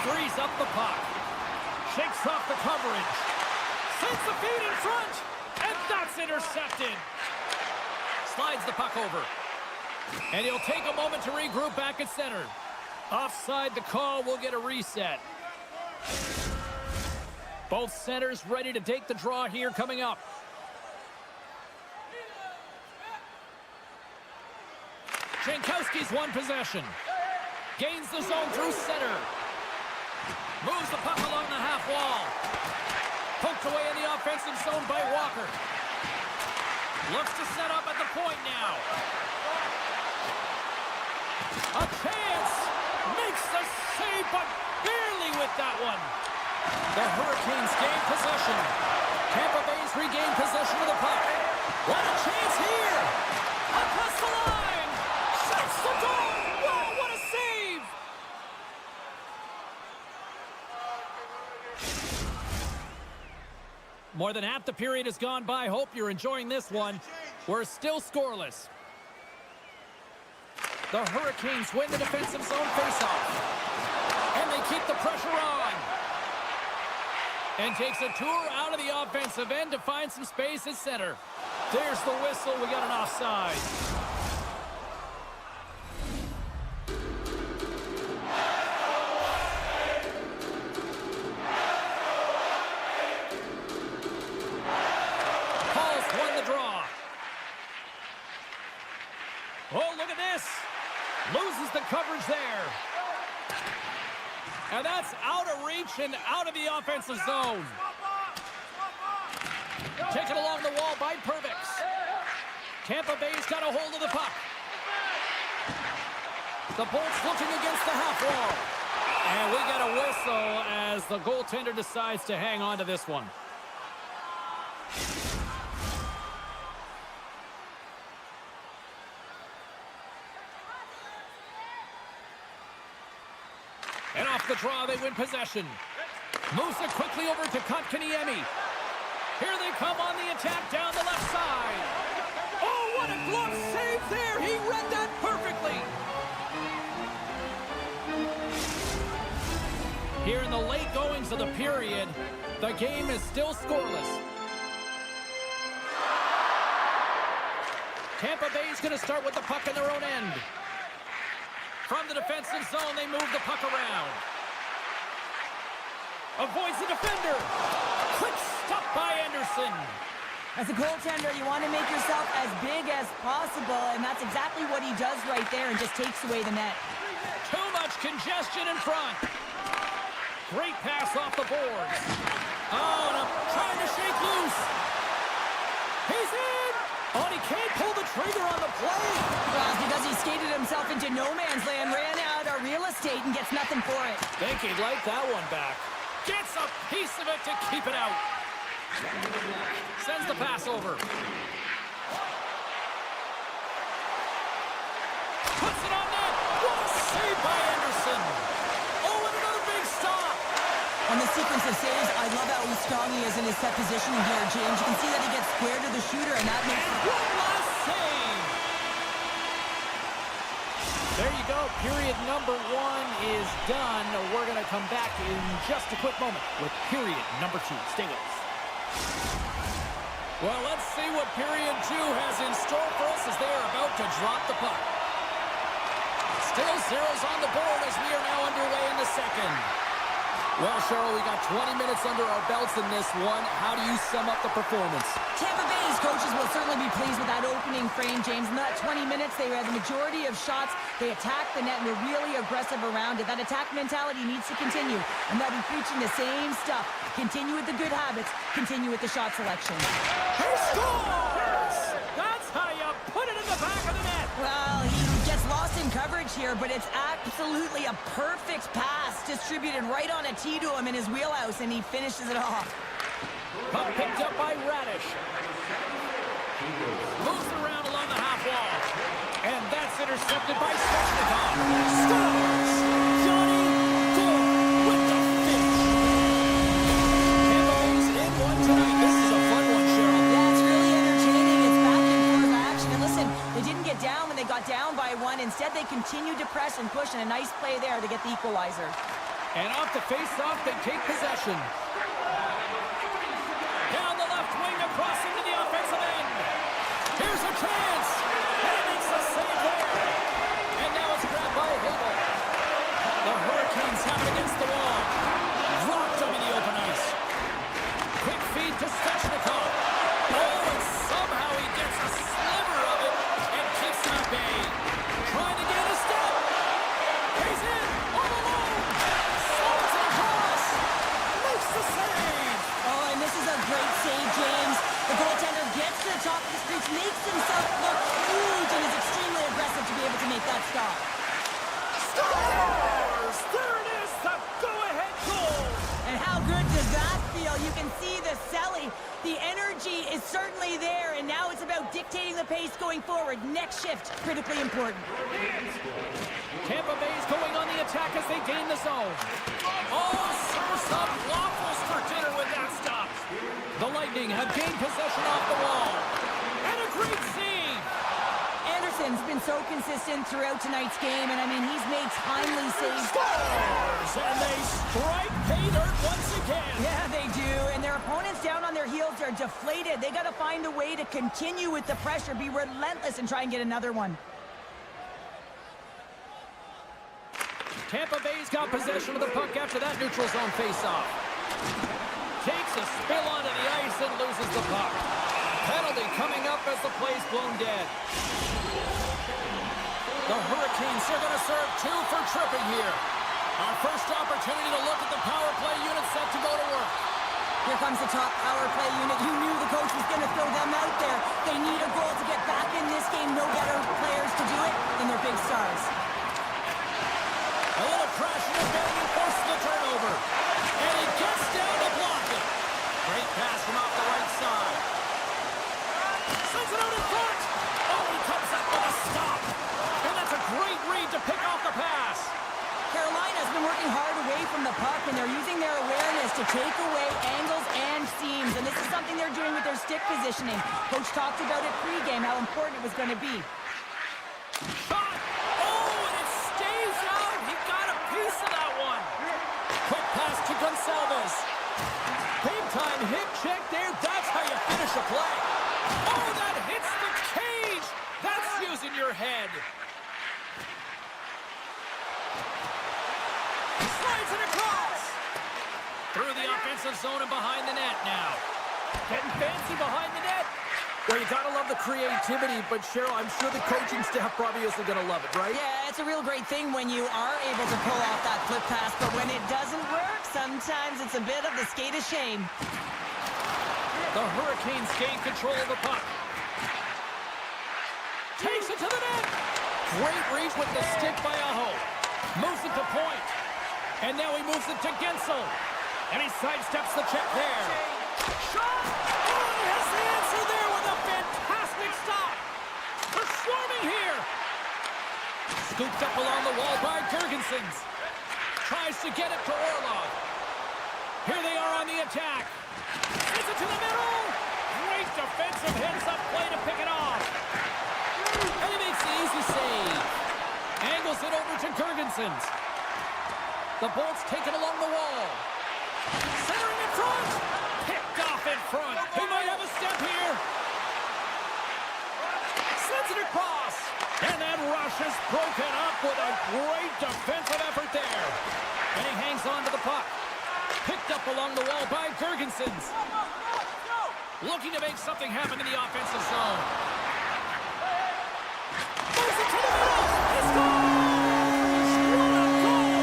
frees up the puck. Shakes off the coverage. Sends the feed in front. And that's intercepted. Slides the puck over. And he'll take a moment to regroup back at center. Offside the call, will get a reset. Both centers ready to take the draw here coming up. Jankowski's won possession. Gains the zone through center. Moves the puck along the half wall. Poked away in the offensive zone by Walker. Looks to set up at the point now. A chance. Makes the save, but barely with that one. The Hurricanes gain possession. Tampa Bay's regained possession of the puck. What a chance here. Across the line. Shuts the goal. Wow, what a save. More than half the period has gone by. Hope you're enjoying this one. We're still scoreless. The Hurricanes win the defensive zone faceoff. And they keep the pressure on. And takes a tour out of the offensive end to find some space at center. There's the whistle. We got an offside. Paul's won the draw. Oh, look at this. Loses the coverage there. And that's out of reach and out of the offensive zone. Taken along the wall by Purvix. Tampa Bay's got a hold of the puck. The Bolts looking against the half wall. And we get a whistle as the goaltender decides to hang on to this one. And off the draw, they win possession. Moves it quickly over to Kotkaniemi. Here they come on the attack down the left side. Oh, what a glove save there. He read that perfectly. Here in the late goings of the period, the game is still scoreless. Tampa Bay's going to start with the puck in their own end. From the defensive zone, they move the puck around. Avoids the defender. Quick stop by Anderson. As a goaltender, you want to make yourself as big as possible, and that's exactly what he does right there and just takes away the net. Too much congestion in front. Great pass off the boards. Oh, and trying to shake loose. He's in. Oh, and he can't pull the trigger on the play. Well, it's because he skated himself into no man's land, ran out of real estate, and gets nothing for it. Think he'd like that one back. Gets a piece of it to keep it out. Sends the pass over. Puts it on net. What a save by Anderson. Oh, and another big stop. On the sequence of saves, I love how strong he is in his set positioning here, James. You can see that he gets square to the shooter, and that makes... And one last save. There you go. Period number one is done. We're going to come back in just a quick moment with period number two. Stay with us. Well, let's see what period two has in store for us as they are about to drop the puck. Still zeros on the board as we are now underway in the second. Well, Cheryl, we got 20 minutes under our belts in this one. How do you sum up the performance? Tampa Bay's coaches will certainly be pleased with that opening frame, James. In that 20 minutes, they had the majority of shots. They attacked the net and were really aggressive around it. That attack mentality needs to continue, and they'll be preaching the same stuff. Continue with the good habits. Continue with the shot selection. He scores! That's how you put it in the back of the net. Well, he gets lost in coverage here, but it's absolutely a perfect pass distributed right on a tee to him in his wheelhouse, and he finishes it off. Puck picked up by Radish. Moves it around along the half wall. And that's intercepted by Svechnikov. Scores! Johnny Gould with the finish. Tampa Bay's in one tonight. This is a fun one, Cheryl. Yeah, it's really entertaining. It's back and forth action. And listen, they didn't get down when they got down by one. Instead, they continued to press and push, and a nice play there to get the equalizer. And off the face-off, they take possession. Down the left wing, across into the offensive end. Here's a chance. And he makes the save there. And now it's grabbed by Hagel. The Hurricanes have it against the wall. Rocked him in the open ice. Quick feed to Svechnikov. Oh, and somehow he gets a sliver of it and keeps him at bay. Trying to get a step. He's in, all alone. Slides it across. Makes the save. Oh, and this is a great save, James. The goaltender gets to the top of the crease, makes himself look huge, and is extremely aggressive to be able to make that stop. Scores! There it is, the go-ahead goal. And how good does that feel? You can see the selling. The energy is certainly there, and now it's about dictating the pace going forward. Next shift, critically important. Tampa Bay's going on the attack as they gain the zone. Oh, serve some waffles for dinner with that stop. The Lightning have gained possession off the wall. And a great save. Anderson's been so consistent throughout tonight's game, and I mean, he's made timely saves. Scores! And they strike pay dirt once again. Yeah, they do, and their opponents down on their heels are deflated. They got to find a way to continue with the pressure, be relentless, and try and get another one. Tampa Bay's got possession of the puck after that neutral zone faceoff. Takes a spill onto the ice and loses the puck. Penalty coming up as the play's blown dead. The Hurricanes are going to serve two for tripping here. Our first opportunity to look at the power play unit set to go to work. Here comes the top power play unit. You knew the coach was going to throw them out there. They need a goal to get back in this game. No better players to do it than their big stars. A little crashing and banging forces the turnover. And he gets down to block it. Great pass from off the right side. Sends it out in front. Oh, he comes up with a stop. And that's a great read to pick off the pass. Carolina's been working hard away from the puck, and they're using their awareness to take away angles and seams. And this is something they're doing with their stick positioning. Coach talked about it pregame, how important it was going to be. Shot. Oh, and it stays out. He got a piece of that one. Quick pass to Gonçalves. Big time hit check there. That's how you finish a play. Oh, that hits the cage. That's using your head. Slides it across. Through the offensive zone and behind the net now. Getting fancy behind the net. Well, you gotta love the creativity, but Cheryl, I'm sure the coaching staff probably isn't gonna love it, right? Yeah, it's a real great thing when you are able to pull off that flip pass, but when it doesn't work, sometimes it's a bit of the skate of shame. The Hurricanes gain control of the puck. Takes it to the net. Great reach with the stick by Aho. Moves it to point. And now he moves it to Gensel. And he sidesteps the check there. Shot! Oh, he has the answer there with a fantastic stop. They're swarming here. Scooped up along the wall by Gergensons. Tries to get it to Orlov. Here they are on the attack. Gets it to the middle. Great defensive heads-up play to pick it off. And he makes the easy save. Angles it over to Gergensons. The Bolts take it along the wall. Centering in front. Picked off in front. He might have a step here. Sends it across. And that rush is broken up with a great defensive effort there. And he hangs on to the puck. Picked up along the wall by Gergensons. Looking to make something happen in the offensive zone. Moves it to the middle. He scores! What a goal!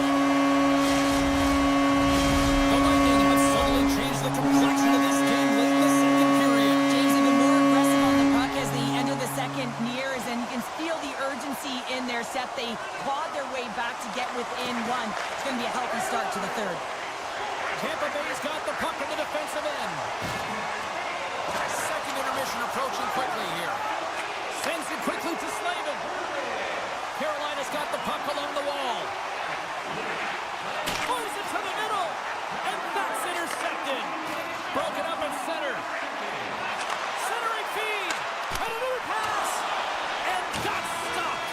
The Lightning have suddenly changed the complexion of this game late in the second period. James even more aggressive on the puck as the end of the second nears, and you can feel the urgency in their set. They clawed their way back to get within one. It's going to be a healthy start to the third. Tampa Bay's got the puck in the defensive end. Second intermission approaching quickly here. Sends it quickly to Slavin. Carolina's got the puck along the wall. Moves it to the middle. And that's intercepted. Broken up at center. Centering feed. And another pass. And that's stopped.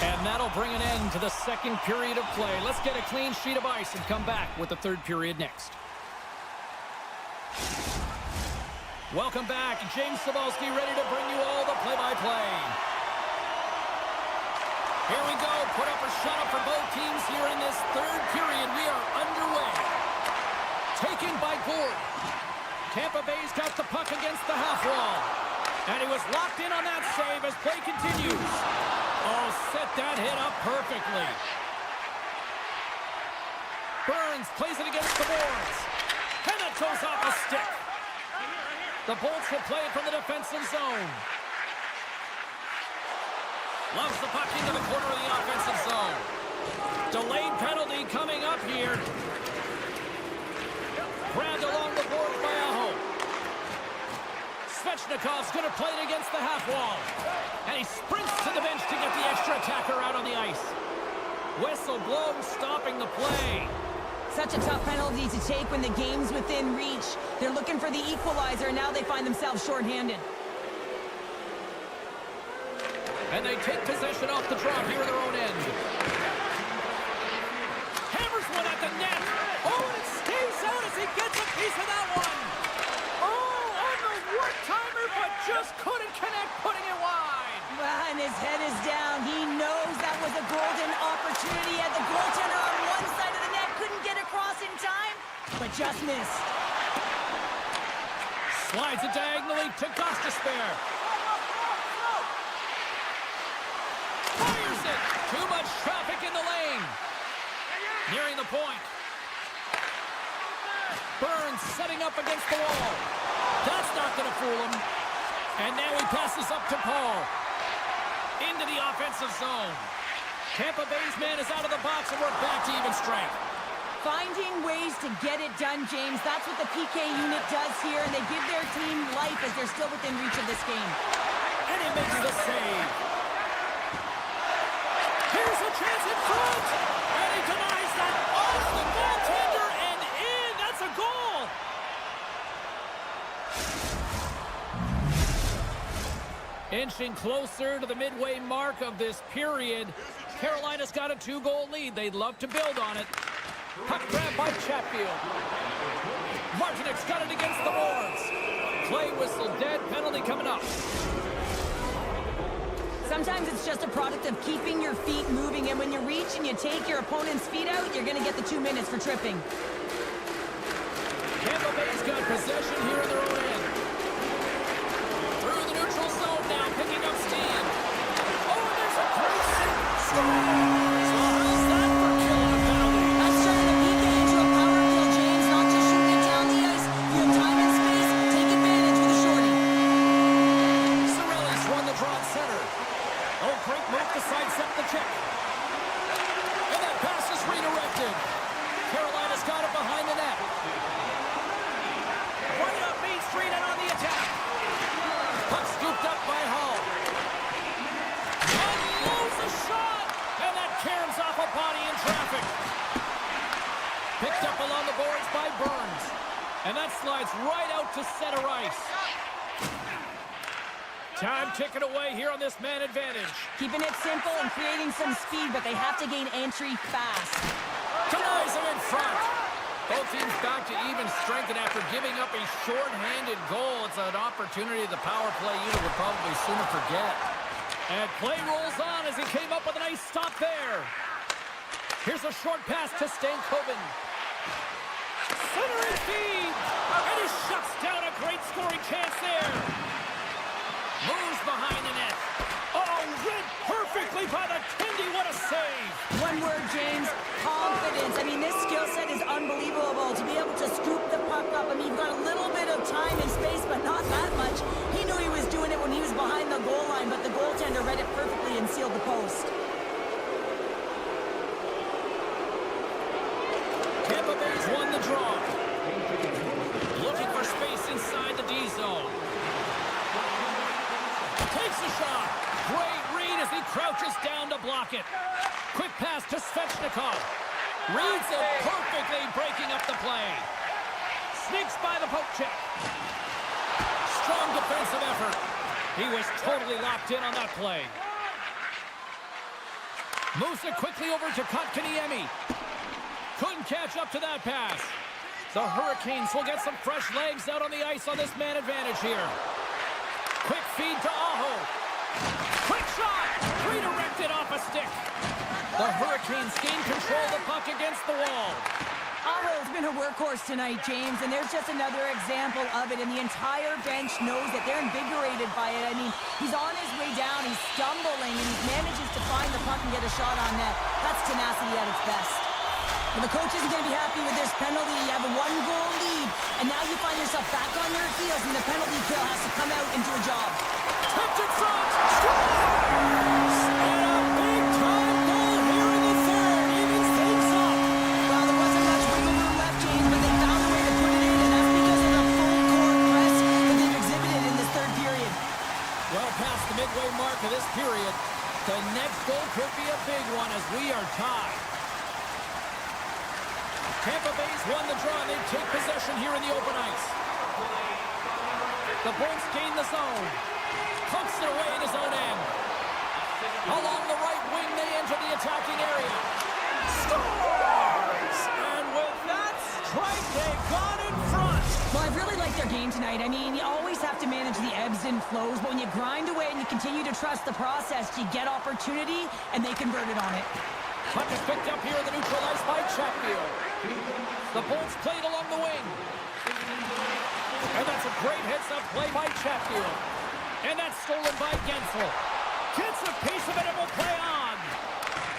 And that'll bring an end to the second period of play. Let's get a clean sheet of ice and come back with the third period next. Welcome back. James Cybulski ready to bring you all the play-by-play. Here we go. Put up or shut up for both teams here in this third period. We are underway. Taken by Gord. Tampa Bay's got the puck against the half wall. And he was locked in on that save as play continues. Oh, set that hit up perfectly. Burns plays it against the boards. And that goes off a stick. The Bolts will play it from the defensive zone. Loves the puck into the corner of the offensive zone. Delayed penalty coming up here. Grabbed along the board by Aho. Svechnikov's going to play it against the half wall. And he sprints to the bench to get the extra attacker out on the ice. Whistle blown, stopping the play. Such a tough penalty to take when the game's within reach. They're looking for the equalizer, and now they find themselves shorthanded. And they take possession off the draw here at their own end. Hammers one at the net. Oh, and it stays out as he gets a piece of that one. Oh, on the work-timer, but just couldn't connect, putting it wide. And his head is down. He knows that was a golden opportunity. Had the goaltender on one side of the net, couldn't get across in time, but just missed. Slides it diagonally to Gostisbehere. Fires it. Too much traffic in the lane. Nearing the point. Burns setting up against the wall. That's not going to fool him. And now he passes up to Paul. Into the offensive zone. Tampa Bay's man is out of the box and we're back to even strength. Finding ways to get it done, James. That's what the PK unit does here, and they give their team life as they're still within reach of this game. And he makes the save. Here's a chance in front. And he denies that. Off the goaltender and in. That's a goal. Inching closer to the midway mark of this period. Carolina's got a 2-goal lead. They'd love to build on it. Puck grab by Chatfield. Martinek's got it against the boards. Play whistle dead. Penalty coming up. Sometimes it's just a product of keeping your feet moving, and when you reach and you take your opponent's feet out, you're going to get the 2 minutes for tripping. Tampa Bay's got possession here in their own end. Through the neutral zone now, picking up steam. Oh, and there's a great save. So how's that for killing a penalty? That's turning the PK into a power kill, James. Not just shooting it down the ice. You have time and space. Take advantage with a shorty. Cirelli's won the draw at center. Oh, great move to sidestep the check. And that pass is redirected. Carolina's got it behind the net. Right up Main Street and on the attack. Puck scooped up by Hall. Unloads a shot. And that caroms off a body in traffic. Picked up along the boards by Burns. And that slides right out to center ice. Time ticking away here on this man advantage. Keeping it simple and creating some speed, but they have to gain entry fast. Denies him in front. Both teams back to even strength, and after giving up a short-handed goal, it's an opportunity the power play unit would probably sooner forget. And play rolls on as he came up with a nice stop there. Here's a short pass to Stankoven. Center and feed. And he shuts down a great scoring chance there. Moves behind the net. Oh, read perfectly by the Kendi. What a save. One word, James, confidence. I mean, this skill set is unbelievable. To be able to scoop the puck up. I mean, you've got a little bit of time and space, but not that much. He knew he was doing it when he was behind the goal line, but the goaltender read it perfectly and sealed the post. Tampa Bay's won the draw. Looking for space inside the D zone. Takes a shot. Great read as he crouches down to block it. Quick pass to Svechnikov. Reads it perfectly, breaking up the play. Sneaks by the poke check. Strong defensive effort. He was totally locked in on that play. Moves it quickly over to Kotkaniemi. Couldn't catch up to that pass. The Hurricanes will get some fresh legs out on the ice on this man advantage here. Quick feed to Aho. Quick shot! Redirected off a stick. The Hurricanes gain control of the puck against the wall. Aho's been a workhorse tonight, James, and there's just another example of it, and the entire bench knows that they're invigorated by it. I mean, he's on his way down, he's stumbling, and he manages to find the puck and get a shot on net. That's tenacity at its best. Well, the coach isn't going to be happy with this penalty. You have a one-goal lead, and now you find yourself back on your heels, and the penalty kill has to come out and do a job. Tipped in front! Scores! And a big-time goal here in the third. Evens things up. Well, there wasn't much wiggle room left, James, but they found a way to put it in, and that's because of the full-court press that they've exhibited in this third period. Well past the midway mark of this period, the next goal could be a big one as we are tied. Tampa Bay's won the draw, and they take possession here in the open ice. The Bolts gain the zone. Pumps it away in his own end. Along the right wing, they enter the attacking area. Scores! And with that strike, they got in front. Well, I've really liked their game tonight. I mean, you always have to manage the ebbs and flows, but when you grind away and you continue to trust the process, you get opportunity, and they convert it on it. Puck is picked up here in the neutral ice by Chatfield. The Bolts played along the wing. And that's a great heads-up play by Chatfield. And that's stolen by Gensel. Gets a piece of it and will play on.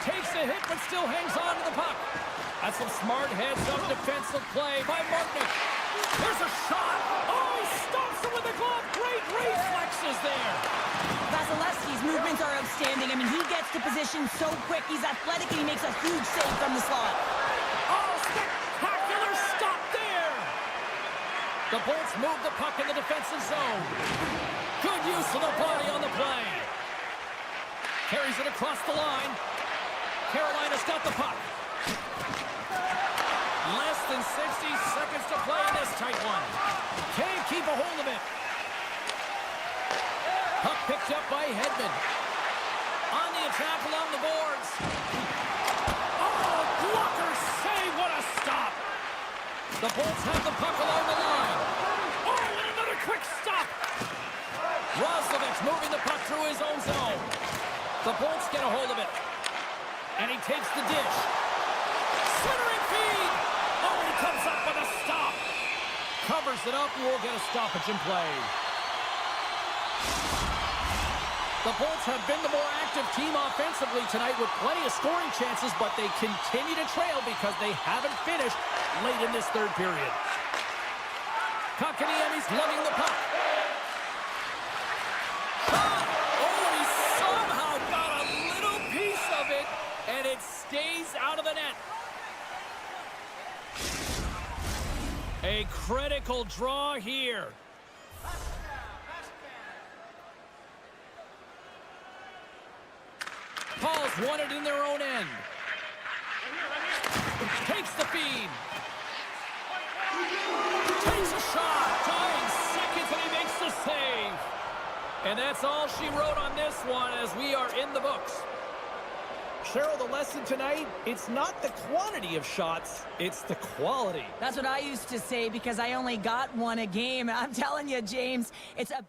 Takes a hit but still hangs on to the puck. That's some smart heads-up defensive play by Martinick. There's a shot. Oh, he stops it with a glove. Great reflexes there. Vasilevsky's movements are outstanding. I mean, he gets to position so quick. He's athletic, and he makes a huge save from the slot. Oh, spectacular stop there. The Bolts move the puck in the defensive zone. Good use of the body on the play. Carries it across the line. Carolina's got the puck. Less than 60 seconds to play in this tight one. Can't keep a hold of it. Puck picked up by Hedman. On the attack along the boards. Oh, blocker save. What a stop. The Bolts have the puck along the line. Oh, and another quick stop. Roslovic's moving the puck through his own zone. The Bolts get a hold of it. And he takes the dish. Centering feed. Oh, and he comes up with a stop. Covers it up, and we'll get a stoppage in play. The Bolts have been the more active team offensively tonight with plenty of scoring chances, but they continue to trail because they haven't finished late in this third period. Kotkaniemi's lugging the puck. Shot! Oh, he somehow got a little piece of it, and it stays out of the net. A critical draw here. Paul's won it in their own end. Takes the feed. Takes a shot. Tying seconds, and he makes the save. And that's all she wrote on this one as we are in the books. Cheryl, the lesson tonight, it's not the quantity of shots, it's the quality. That's what I used to say because I only got one a game. I'm telling you, James, it's a...